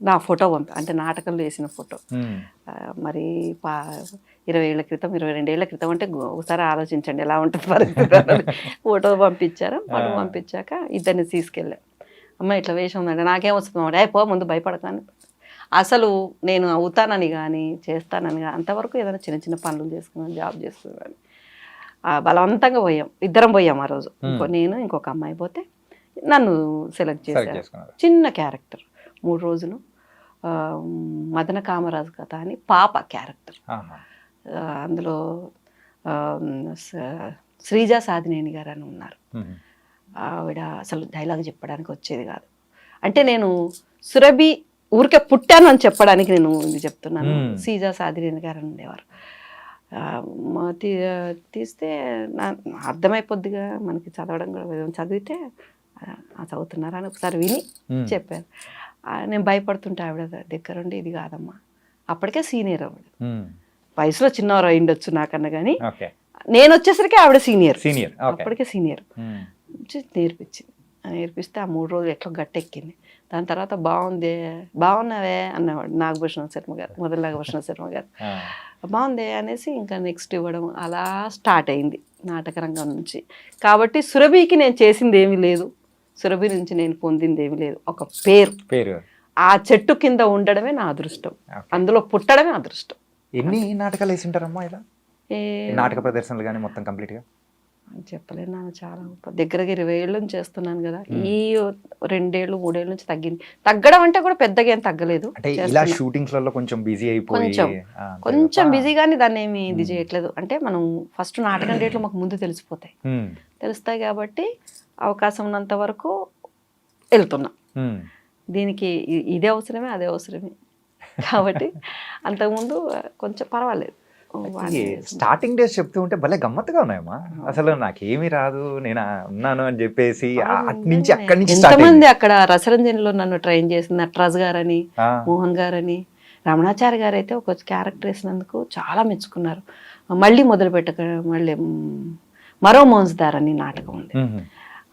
D: నా ఫోటో అంటే నాటకంలో వేసిన ఫోటో. మరి 20 ఏళ్ల క్రితం 22 ఏళ్ల క్రితం అంటే ఒకసారి ఆలోచించండి ఎలా ఉంటుంది పరిస్థితి. ఫోటో పంపించారు. ఫోటో పంపించాక ఇద్దరిని తీసుకెళ్ళా. అమ్మ ఇట్లా వేషం ఉందంటే నాకేం వస్తుంది పో ముందు భయపడతాను. అసలు నేను అవుతానని కానీ చేస్తానని కానీ అంతవరకు ఏదైనా చిన్న చిన్న పనులు చేసుకున్నాను, జాబ్ చేస్తున్నాను. బలవంతంగా పోయాం, ఇద్దరం పోయాం ఆ రోజు. నేను ఇంకొక అమ్మాయి పోతే నన్ను సెలెక్ట్ చేశారు. చిన్న క్యారెక్టర్ 3 రోజులు. మదన కామరాజు కథ అని పాప క్యారెక్టర్. అందులో శ్రీజా సాధినేని గారు అని ఉన్నారు. ఆవిడ అసలు డైలాగ్ చెప్పడానికి వచ్చేది కాదు. అంటే నేను సురభి ఊరికే పుట్టాను అని చెప్పడానికి నేను ఇది చెప్తున్నాను. శ్రీజా సాధినేని గారు అని ఉండేవారు. తీస్తే అర్థమైపోద్దిగా మనకి చదవడం కూడా, చదివితే చదువుతున్నారా అని ఒకసారి విని చెప్పారు. నేను భయపడుతుంటే ఆవిడ దగ్గరుండి ఇది కాదమ్మా, అప్పటికే సీనియర్ ఆవిడ, వయసులో చిన్నవారు అయిండొచ్చు నాకన్నా కానీ నేను వచ్చేసరికి ఆవిడ సీనియర్, అప్పటికే సీనియర్. నేర్పిస్తే ఆ 3 రోజులు ఎట్లా గట్టెక్కింది. దాని తర్వాత బాగున్నావే అన్నవాడు నాగభూషణ శర్మ గారు, మొదలు నాగభూషణ శర్మ గారు. బాగుంది అనేసి ఇంకా నెక్స్ట్ ఇవ్వడం అలా స్టార్ట్ అయింది నాటక రంగం నుంచి. కాబట్టి సురభికి నేను చేసింది ఏమీ లేదు, సురభి నుంచి నేను పొందింది ఏమీ లేదు, ఒక పేరు. ఆ చెట్టు కింద ఉండడమే నా అదృష్టం, అందులో పుట్టడమే అదృష్టం.
B: ఎన్ని నాటకాలు వేసి ఉంటారమ్మా ఇలా? నాటక ప్రదర్శనలు కానీ మొత్తం కంప్లీట్ గా
D: చెప్పలేను నాన్న, చాలా దగ్గరగా 20 ఏళ్ళ నుంచి చేస్తున్నాను కదా. ఈ 2 ఏళ్ళు 3 ఏళ్ళ నుంచి తగ్గింది. తగ్గడం అంటే కూడా పెద్దగా ఏం తగ్గలేదు.
B: కొంచెం బిజీ అయిపోయి
D: కొంచెం బిజీగానే దాన్ని ఏమి ఇది చేయట్లేదు. అంటే మనం ఫస్ట్ నాటకం డేట్లు మాకు ముందు తెలుస్తాయి కాబట్టి అవకాశం ఉన్నంత వరకు వెళ్తున్నా. దీనికి ఇదే అవసరమే అదే అవసరమే కాబట్టి అంతకుముందు కొంచెం పర్వాలేదు.
B: స్టార్టింగ్ డేస్ చెప్తూ ఉంటే భలే గమ్మత్తుగా ఉన్నాయమ్మా. అసలు నాకేమీ రాదు, నేను ఉన్నాను అని చెప్పేసి అక్కడి నుంచి
D: ఎంతమంది అక్కడ రసరంజనిలో నన్ను ట్రైన్ చేసిన నటరాజ్ గారని, మోహన్ గారని, రమణాచారి గారు అయితే ఒక క్యారెక్టర్ వేసినందుకు చాలా మెచ్చుకున్నారు. మళ్ళీ మళ్ళీ మరో మోన్స్దార్ అని నాటకం ఉంది,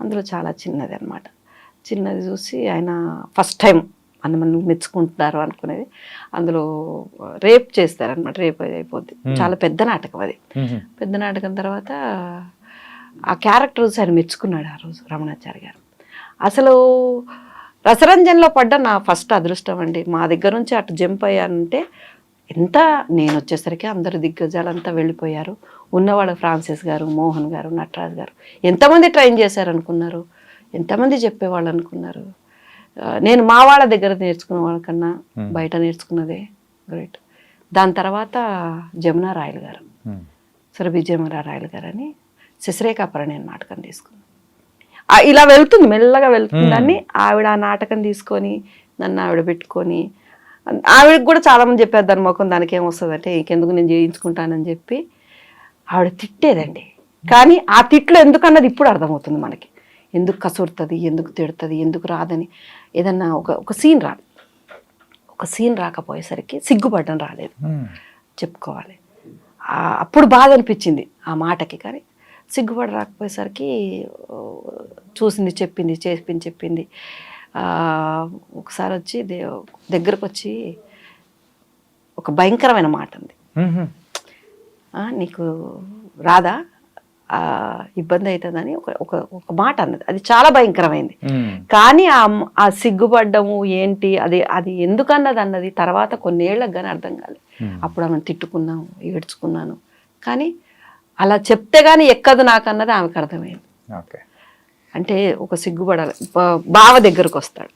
D: అందులో చాలా చిన్నది అనమాట. చిన్నది చూసి ఆయన ఫస్ట్ టైం మనం మెచ్చుకుంటున్నారు అనుకునేది. అందులో రేప్ చేస్తారనమాట, రేప్ అయిపోద్ది. చాలా పెద్ద నాటకం అది. పెద్ద నాటకం తర్వాత ఆ క్యారెక్టర్ చూసి ఆయన మెచ్చుకున్నాడు ఆ రోజు రమణాచారి గారు. అసలు రసరంజన్లో పడ్డ నా ఫస్ట్ అదృష్టం అండి. మా దగ్గర నుంచి అటు జంప్ అయ్యానంటే ఎంత, నేను వచ్చేసరికి అందరు దిగ్గజాలంతా వెళ్ళిపోయారు. ఉన్నవాళ్ళు ఫ్రాన్సిస్ గారు, మోహన్ గారు, నటరాజ్ గారు, ఎంతమంది ట్రైన్ చేశారు అనుకున్నారు, ఎంతమంది చెప్పేవాళ్ళు అనుకున్నారు. నేను మా వాళ్ళ దగ్గర నేర్చుకున్న వాళ్ళకన్నా బయట నేర్చుకున్నదే గ్రేట్. దాని తర్వాత జమునా రాయల్ గారు, సురభి జమునా రాయల్ గారు అని శశిరేఖాపరణి అని నాటకం తీసుకున్నాను. ఇలా వెళ్తుంది, మెల్లగా వెళ్తుందని ఆవిడ ఆ నాటకం తీసుకొని నన్ను ఆవిడ పెట్టుకొని, ఆవిడకి కూడా చాలామంది చెప్పారు దాని మొఖం దానికి ఏమొస్తుంది అంటే ఇంకెందుకు నేను చేయించుకుంటానని చెప్పి ఆవిడ తిట్టేదండి. కానీ ఆ తిట్లు ఎందుకన్నది ఇప్పుడు అర్థమవుతుంది మనకి. ఎందుకు కసురుతుంది, ఎందుకు తిడుతుంది, ఎందుకు రాదని. ఏదన్నా ఒక సీన్ రాకపోయేసరికి సిగ్గుపడడం రాలేదు, చెప్పుకోవాలి. అప్పుడు బాధ అనిపించింది ఆ మాటకి. కానీ సిగ్గుపడి రాకపోయేసరికి చూసింది, చెప్పింది. ఒకసారి వచ్చి దగ్గరకు వచ్చి ఒక భయంకరమైన మాట ఉంది, నీకు రాదా, ఇబ్బంది అవుతుందని ఒక మాట అన్నది. అది చాలా భయంకరమైంది. కానీ ఆ సిగ్గుపడ్డము ఏంటి, అది ఎందుకన్నది అన్నది తర్వాత కొన్నేళ్లకు కానీ అర్థం కాలేదు. అప్పుడు ఆమెను తిట్టుకున్నాను, ఏడ్చుకున్నాను. కానీ అలా చెప్తే గానీ ఎక్కదు నాకు అన్నది ఆమెకు అర్థమైంది. అంటే ఒక సిగ్గుపడాలి. బావ దగ్గరకు వస్తాడు,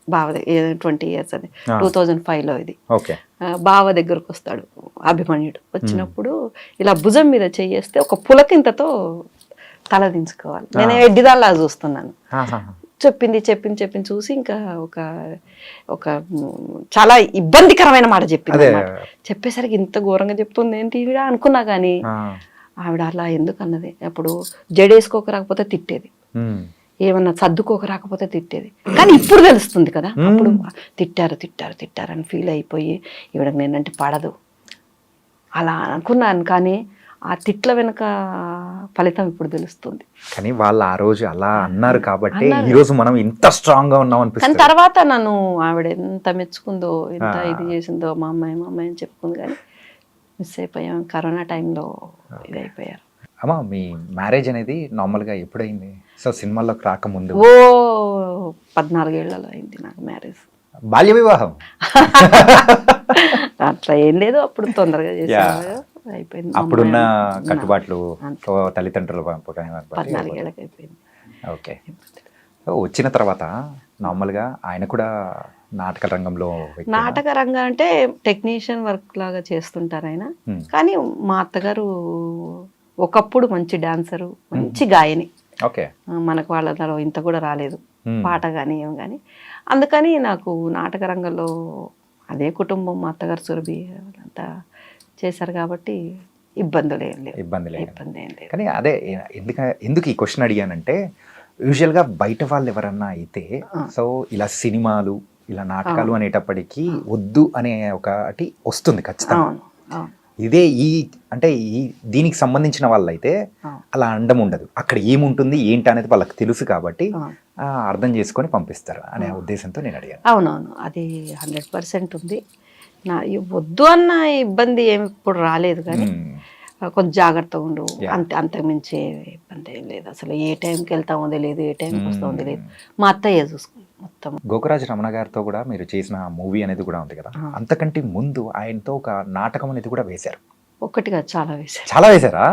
D: బావ 20 years అది 2005లో ఇది. బావ దగ్గరకు వస్తాడు అభిమన్యుడు. వచ్చినప్పుడు ఇలా భుజం మీద చెయ్యేస్తే ఒక పులకింతతో తలదించుకోవాలి. నేను ఎడ్డిదాల్లా చూస్తున్నాను. చెప్పింది చూసి ఇంకా ఒక ఒక చాలా ఇబ్బందికరమైన మాట చెప్పింది అన్నమాట. చెప్పేసరికి ఇంత ఘోరంగా చెప్తుంది ఏంటి ఈవిడ అనుకున్నా కానీ ఆవిడ అలా ఎందుకు అన్నది. అప్పుడు జడేసుకోక రాకపోతే తిట్టేది, ఏమన్నా సర్దుకోక రాకపోతే తిట్టేది. కానీ ఇప్పుడు తెలుస్తుంది కదా, అప్పుడు తిట్టారు అని ఫీల్ అయిపోయి ఈవిడకి నేనంటే పడదు అలా అనుకున్నాను. కానీ ఆ తిట్ల వెనుక ఫలితం ఇప్పుడు తెలుస్తుంది.
B: కానీ వాళ్ళు ఆ రోజు అలా అన్నారు కాబట్టి ఈ రోజు మనం ఇంత స్ట్రాంగ్ గా ఉన్నాం అనిపిస్తుంది.
D: కానీ తర్వాత నన్ను ఆవిడ ఎంత మెచ్చుకుందో, ఎంత ఇది చేసిందో, మా అమ్మాయి అని చెప్పుకుంది. కానీ మిస్ అయిపోయాం, కరోనా టైంలో ఇది అయిపోయారు.
B: అమ్మా, మీ మ్యారేజ్ అనేది నార్మల్ గా ఎప్పుడైంది? సో సినిమాల్లోకి రాకముందు
D: 14 ఏళ్లలో అయింది నాకు మ్యారేజ్.
B: బాల్య వివాహం
D: అట్లా ఏం లేదు, అప్పుడు తొందరగా చేసాను, అయిపోయింది.
B: అప్పుడున్న కట్టుబాట్లు తల్లిదండ్రుల
D: 14 ఏళ్ళకి అయిపోయింది.
B: ఓకే. వచ్చిన తర్వాత నార్మల్ గా ఆయన కూడా నాటక రంగంలో
D: నాటక రంగం అంటే టెక్నీషియన్ వర్క్ లాగా చేస్తుంటారు ఆయన. కానీ మా అత్తగారు ఒకప్పుడు మంచి డాన్సరు, మంచి గాయని.
B: ఓకే.
D: మనకు వాళ్ళ ఇంత కూడా రాలేదు పాట కానీ ఏం కానీ. అందుకని నాకు నాటక రంగంలో అదే కుటుంబం, మా అత్తగారు సురభి అంతా చేశారు కాబట్టి ఇబ్బందులు ఏం లేవు.
B: ఇబ్బంది ఏం లేదు. కానీ అదే ఎందుకు ఈ క్వశ్చన్ అడిగానంటే, యూజువల్గా బయట వాళ్ళు ఎవరన్నా అయితే సో ఇలా సినిమాలు ఇలా నాటకాలు అనేటప్పటికీ వద్దు అనే ఒకటి వస్తుంది ఖచ్చితంగా. ఇదే అంటే దీనికి సంబంధించిన వాళ్ళైతే అలా అండం ఉండదు. అక్కడ ఏముంటుంది ఏంటి అనేది వాళ్ళకి తెలుసు కాబట్టి అర్థం చేసుకొని పంపిస్తారు అనే ఉద్దేశంతో నేను అడిగాను.
D: అవునవును, అది 100% ఉంది. వద్దు అన్న ఇబ్బంది ఏమి ఇప్పుడు రాలేదు, కానీ కొంచెం జాగ్రత్తగా ఉండు అంతకుమించే ఇబ్బంది ఏం లేదు. అసలు ఏ టైంకి వెళ్తామో తెలియదు, ఏ టైంకి వస్తామో తెలియదు. మా అత్తయ్య చూసుకుంది మొత్తం.
B: గోకరాజు రమణ గారితో కూడా మీరు చేసిన మూవీ అనేది కూడా ఉంది కదా, అంతకంటే ముందు ఆయనతో ఒక నాటకం అనేది కూడా వేశారు.
D: ఒకటిగా చాలా వేశారు.
B: చాలా వేశారా?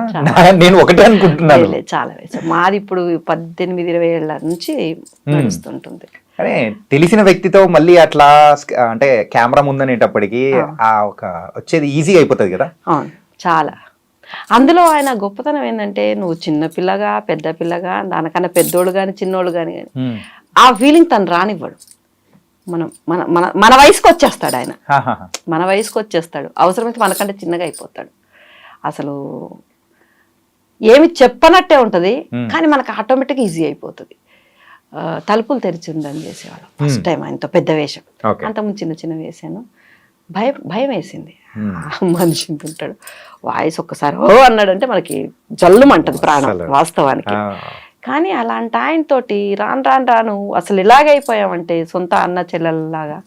B: నేను ఒకటే అనుకుంటున్నాను.
D: చాలా వేశారు. మాది ఇప్పుడు 18-20 ఏళ్ళ నుంచి నడుస్తుంటుంది.
B: అదే తెలిసిన వ్యక్తితో మళ్ళీ అట్లా అంటే కెమెరా ముందనేటప్పటికి ఆ ఒక వచ్చేది ఈజీ అయిపోతుంది కదా.
D: అవును, చాలా. అందులో ఆయన గొప్పతనం ఏంటంటే, నువ్వు చిన్న పిల్లగా పెద్ద పిల్లగా దానికన్నా పెద్దోళ్ళు కానీ చిన్నోళ్ళు కానీ ఆ ఫీలింగ్ తను రానివ్వడు. మనం మన మన మన వయసుకు వచ్చేస్తాడు ఆయన, మన వయసుకు వచ్చేస్తాడు. అవసరమైతే మనకంటే చిన్నగా అయిపోతాడు. అసలు ఏమి చెప్పనట్టే ఉంటది, కానీ మనకు ఆటోమేటిక్ ఈజీ అయిపోతుంది. తలుపులు తెరిచి ఉందని చేసేవాడు ఫస్ట్ టైం ఆయనతో పెద్ద వేషం. అంతకుముందు చిన్న చిన్న వేసాను, భయం వేసింది. మనిషి ఉంటాడు, వాయిస్ ఒక్కసారి ఓ అన్నాడంటే మనకి జల్లుమంటది ప్రాణం వాస్తవానికి. కానీ అలాంటి ఆయనతోటి రాను అసలు ఇలాగైపోయామంటే సొంత అన్న చెల్లెల్లాగా,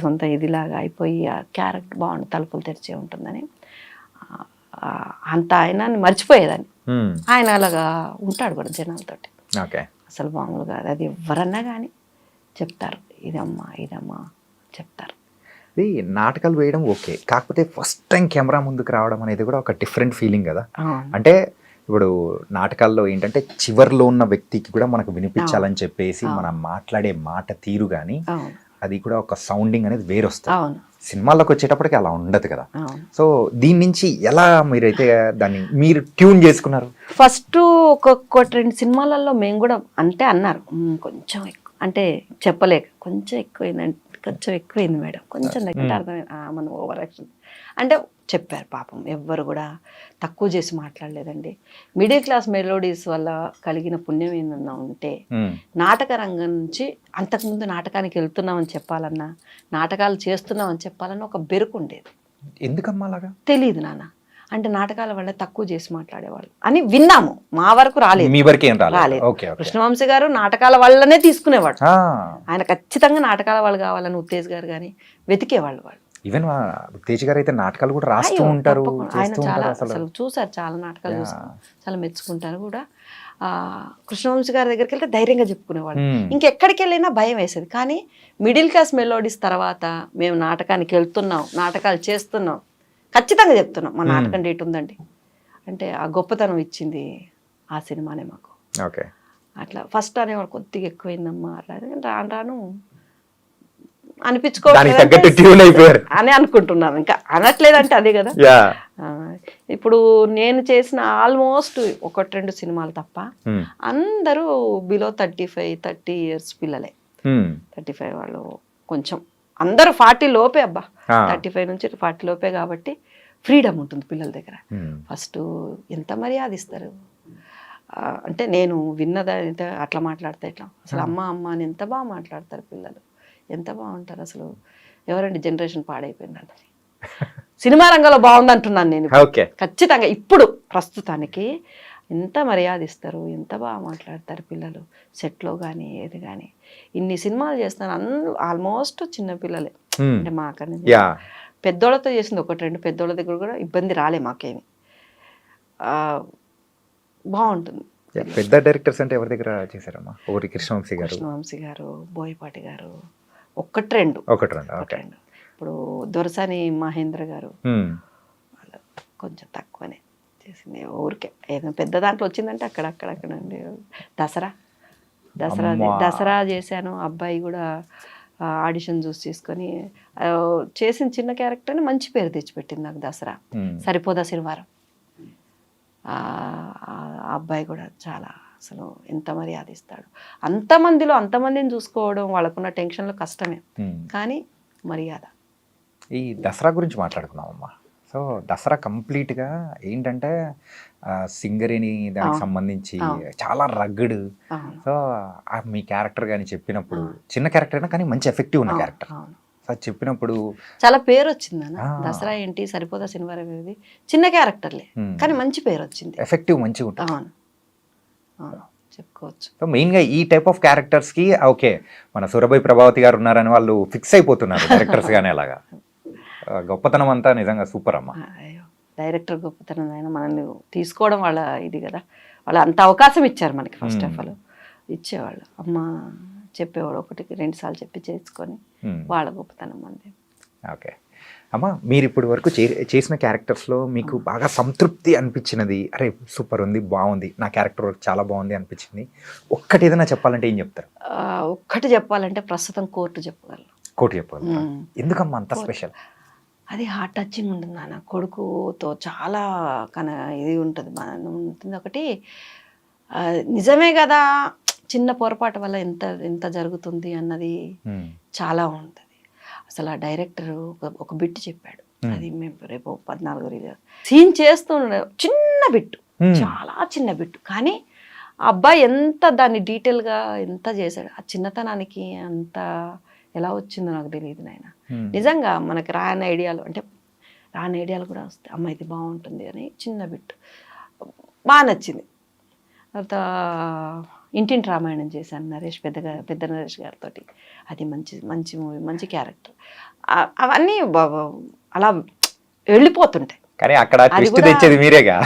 D: సొంత ఇదిలాగా అయిపోయి ఆ క్యారెక్టర్ బాగుంది, తలుపులు తెరిచే ఉంటుందని అంత ఆయన మర్చిపోయేదాన్ని. ఆయన అలాగా ఉంటాడు కూడా జనాలతోటి. అసలు మామూలుగా అది ఎవరన్నా కానీ చెప్తారు, ఇదమ్మా చెప్తారు.
B: ఇది నాటకాలు వేయడం ఓకే, కాకపోతే ఫస్ట్ టైం కెమెరా ముందుకు రావడం అనేది కూడా ఒక డిఫరెంట్ ఫీలింగ్ కదా. అంటే ఇప్పుడు నాటకాల్లో ఏంటంటే చివర్లో ఉన్న వ్యక్తికి కూడా మనకు వినిపించాలని చెప్పేసి మనం మాట్లాడే మాట తీరు కానీ అది కూడా ఒక సౌండింగ్ అనేది వేరొస్తుంది. సినిమాల్లోకి వచ్చేటప్పటికి అలా ఉండదు కదా. సో దీని నుంచి ఎలా మీరైతే దాన్ని మీరు ట్యూన్ చేసుకున్నారు?
D: ఫస్ట్ ఒక 2 సినిమాలలో మేము కూడా అంటే అన్నారు, కొంచెం ఎక్కువ అంటే చెప్పలేక కొంచెం ఎక్కువైంది మేడం, కొంచెం దగ్గర అర్థమైంది మన ఓవర్ యాక్షన్ అంటే చెప్పారు. పాపం ఎవ్వరు కూడా తక్కువ చేసి మాట్లాడలేదండి. మిడిల్ క్లాస్ మెలోడీస్ వల్ల కలిగిన పుణ్యం ఏందన్నా ఉంటే, నాటక రంగం నుంచి అంతకుముందు నాటకానికి వెళ్తున్నామని చెప్పాలన్నా, నాటకాలు చేస్తున్నామని చెప్పాలన్నా ఒక బెరుకు ఉండేది.
B: ఎందుకమ్మా అలాగా
D: తెలియదు నాన్న. అంటే నాటకాల వల్ల తక్కువ చేసి మాట్లాడేవాళ్ళు అని విన్నాము. మా వరకు రాలేదు,
B: మీ వరకు ఏం రాలేదు.
D: కృష్ణవంశీ గారు నాటకాల వల్లనే తీసుకునేవాడు. ఆయన ఖచ్చితంగా నాటకాల వాళ్ళు కావాలని ఉత్తేజ్ గారు కానీ వెతికేవాళ్ళు. వాళ్ళు
B: ఈవెన్ తేజ్ గారు అయితే నాటకాలు కూడా రాస్తూ ఉంటారు.
D: ఆయన చాలా అసలు చూసారు, చాలా నాటకాలు చూసారు, చాలా మెచ్చుకుంటారు కూడా. కృష్ణవంశీ గారి దగ్గరికి వెళ్తే ధైర్యంగా చెప్పుకునేవాళ్ళు. ఇంకెక్కడికి వెళ్ళినా భయం వేసేది. కానీ మిడిల్ క్లాస్ మెలోడీస్ తర్వాత మేము నాటకానికి వెళ్తున్నాం, నాటకాలు చేస్తున్నాం, ఖచ్చితంగా చెప్తున్నాం మా నాటకం డేట్ ఉందండి అంటే ఆ గొప్పతనం ఇచ్చింది ఆ సినిమానే మాకు. అట్లా ఫస్ట్ అనేవాడు కొద్దిగా ఎక్కువైందమ్మా అట్లా రాను అనిపించుకోవాలి అని అనుకుంటున్నాను. ఇంకా అనట్లేదంటే అదే కదా, ఇప్పుడు నేను చేసిన ఆల్మోస్ట్ 1-2 సినిమాలు తప్ప
B: ఉమ్,
D: అందరూ బిలో 30 ఇయర్స్ పిల్లలే.
B: ఉమ్,
D: 35 వాళ్ళు కొంచెం అందరూ 40 లోపే అబ్బా,
B: ఆ,
D: 35 నుంచి 40 లోపే కాబట్టి ఫ్రీడమ్ ఉంటుంది పిల్లల దగ్గర.
B: ఉమ్,
D: ఫస్ట్ ఎంత మర్యాద ఇస్తారు అంటే నేను విన్నదైతే అట్లా మాట్లాడితే ఎట్లా అసలు అమ్మ అమ్మ అని ఎంత బాగా మాట్లాడతారు పిల్లలు, ఎంత బాగుంటారు అసలు. ఎవరండి జనరేషన్ పాడైపోయిందండి. సినిమా రంగంలో బాగుంది అంటున్నాను నేను
B: ఓకే.
D: ఖచ్చితంగా. ఇప్పుడు ప్రస్తుతానికి ఎంత మర్యాద ఇస్తారు, ఎంత బాగా మాట్లాడతారు పిల్లలు సెట్లో కానీ ఏది కానీ. ఇన్ని సినిమాలు చేస్తాను ఆల్మోస్ట్ చిన్న పిల్లలే.
B: ఉమ్,
D: అంటే మాకన్నా
B: యా,
D: పెద్దోళ్ళతో చేసింది 1-2 పెద్దోళ్ళ దగ్గర కూడా ఇబ్బంది రాలే మాకేమి. బాగుంటుంది.
B: పెద్ద డైరెక్టర్స్ అంటే ఎవరి దగ్గర చేశారమ్మా? ఒకటి కృష్ణవంశీ గారు,
D: కృష్ణవంశీ గారు, బోయపాటి గారు, 1-2.
B: ఒకటి రెండు. ఓకే.
D: ఇప్పుడు దొరసాని మహేంద్ర గారు
B: ఉమ్,
D: వాళ్ళు కొంచెం తక్కువనే చేసింది. ఊరికే ఏదో పెద్ద దాంట్లో వచ్చిందంటే అక్కడ అండి. దసరా
B: అమ్మా.
D: దసరా చేశాను. అబ్బాయి కూడా ఆడిషన్ చూసి తీసుకొని చేసిన చిన్న క్యారెక్టర్ని మంచి పేరు తెచ్చిపెట్టింది నాకు దసరా.
B: ఉమ్,
D: సరిపోదా శనివారం ఆ అబ్బాయి కూడా చాలా అసలు ఎంత మర్యాద ఇస్తాడు. అంతమందిని చూసుకోవడం వాళ్ళకున్న టెన్షన్లో కష్టమే,
B: ఉమ్.
D: కానీ మర్యాద.
B: ఈ దసరా గురించి మాట్లాడుకున్నామమ్మా. సో దసరా కంప్లీట్గా ఏంటంటే సింగరేణి దానికి
D: అవును.
B: సంబంధించి
D: అవును.
B: చాలా రగ్గడ్.
D: అవును.
B: సో మీ క్యారెక్టర్ కానీ చెప్పినప్పుడు చిన్న క్యారెక్టర్ అయినా కానీ మంచి ఎఫెక్టివ్ ఉన్న క్యారెక్టర్.
D: అవును.
B: సో చెప్పినప్పుడు
D: చాలా పేరు వచ్చిందన్న.
B: ఆ.
D: దసరా ఏంటి సరిపోదా శనివారం ఇది చిన్న క్యారెక్టర్లే కానీ మంచి పేరు వచ్చింది.
B: ఎఫెక్టివ్ మంచిగా ఉంటుంది.
D: అవును, అవును, చెప్పుకోవచ్చు.
B: సో మెయిన్గా ఈ టైప్ ఆఫ్ క్యారెక్టర్స్కి ఓకే మన సురభి ప్రభావతి గారు ఉన్నారని వాళ్ళు ఫిక్స్ అయిపోతున్నారు డైరెక్టర్స్ కానీ. అలాగా గొప్పతనం అంతా నిజంగా సూపర్ అమ్మా.
D: అయ్యో, డైరెక్టర్ గొప్పతనం అయినా మనల్ని తీసుకోవడం వాళ్ళ ఇది కదా. వాళ్ళు అంత అవకాశం ఇచ్చారు మనకి. ఫస్ట్ ఆఫ్ ఆల్ ఇచ్చేవాళ్ళు. అమ్మ చెప్పేవాడు 1-2 సార్లు చెప్పి చేసుకొని వాళ్ళ గొప్పతనం అంది.
B: ఓకే అమ్మా, మీరు ఇప్పటి వరకు చేసిన క్యారెక్టర్స్లో మీకు బాగా సంతృప్తి అనిపించినది, అరే సూపర్ ఉంది, బాగుంది, నా క్యారెక్టర్ వర్క్ చాలా బాగుంది అనిపించింది, ఒక్కటి ఏదైనా చెప్పాలంటే ఏం చెప్తారు?
D: ఒక్కటి చెప్పాలంటే ప్రస్తుతం కోర్టు చెప్పగలను.
B: కోటి చెప్పాలి. ఎందుకమ్మా అంత స్పెషల్?
D: అది హార్ట్ టచింగ్ ఉంటుంది నాన్న. కొడుకుతో చాలా ఇది ఉంటుంది ఉంటుంది. ఒకటి నిజమే కదా, చిన్న పొరపాటు వల్ల ఎంత జరుగుతుంది అన్నది చాలా ఉంటుంది. అసలు ఆ డైరెక్టర్ ఒక బిట్ చెప్పాడు. అది మేము రేపు 14 రిలీజ్ సీన్ చేస్తుండే చిన్న బిట్టు, చాలా చిన్న బిట్టు, కానీ ఆ అబ్బాయి ఎంత దాన్ని డీటెయిల్గా ఎంత చేశాడు. ఆ చిన్నతనానికి అంత ఎలా వచ్చిందో నాకు తెలియదు నాయన. నిజంగా మనకి రాని ఐడియాలు కూడా వస్తాయి. అమ్మ ఇది బాగుంటుంది అని చిన్న బిట్ బాగా నచ్చింది. తర్వాత ఇంటింటి రామాయణం చేశాను నరేష్, పెద్ద నరేష్ గారితో. అది మంచి మూవీ, మంచి క్యారెక్టర్. అవన్నీ అలా వెళ్ళిపోతుంటాయి.
B: కానీ అక్కడ ట్విస్ట్ తెచ్చేది మీరేగా,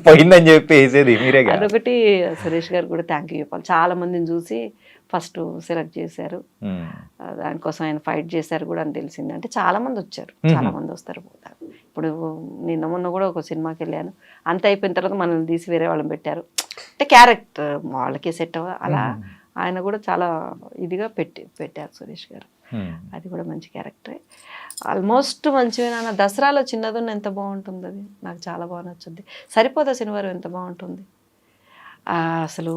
B: పోయిందని చెప్పి వేసేది మీరేగా.
D: అదొకటి. సురేష్ గారు కూడా థ్యాంక్ యూ చెప్పాలి. చాలా మందిని చూసి ఫస్ట్ సెలెక్ట్ చేశారు. దానికోసం ఆయన ఫైట్ చేశారు కూడా అని తెలిసింది. అంటే చాలా మంది వచ్చారు, చాలా మంది వస్తారు పోతారు. ఇప్పుడు మొన్న కూడా ఒక సినిమాకి వెళ్ళాను, అంత అయిపోయిన తర్వాత మనల్ని తీసి వేరే వాళ్ళని పెట్టారు. అంటే క్యారెక్టర్ వాళ్ళకే సెట్ అలా ఆయన కూడా చాలా ఇదిగా పెట్టారు సురేష్ గారు. అది కూడా మంచి క్యారెక్టరే. ఆల్మోస్ట్ మంచిగా. దసరాలో చిన్నదున్న ఎంత బాగుంటుంది, అది నాకు చాలా బాగా నచ్చుద్ది. సరిపోదా శనివారం ఎంత బాగుంటుంది. అసలు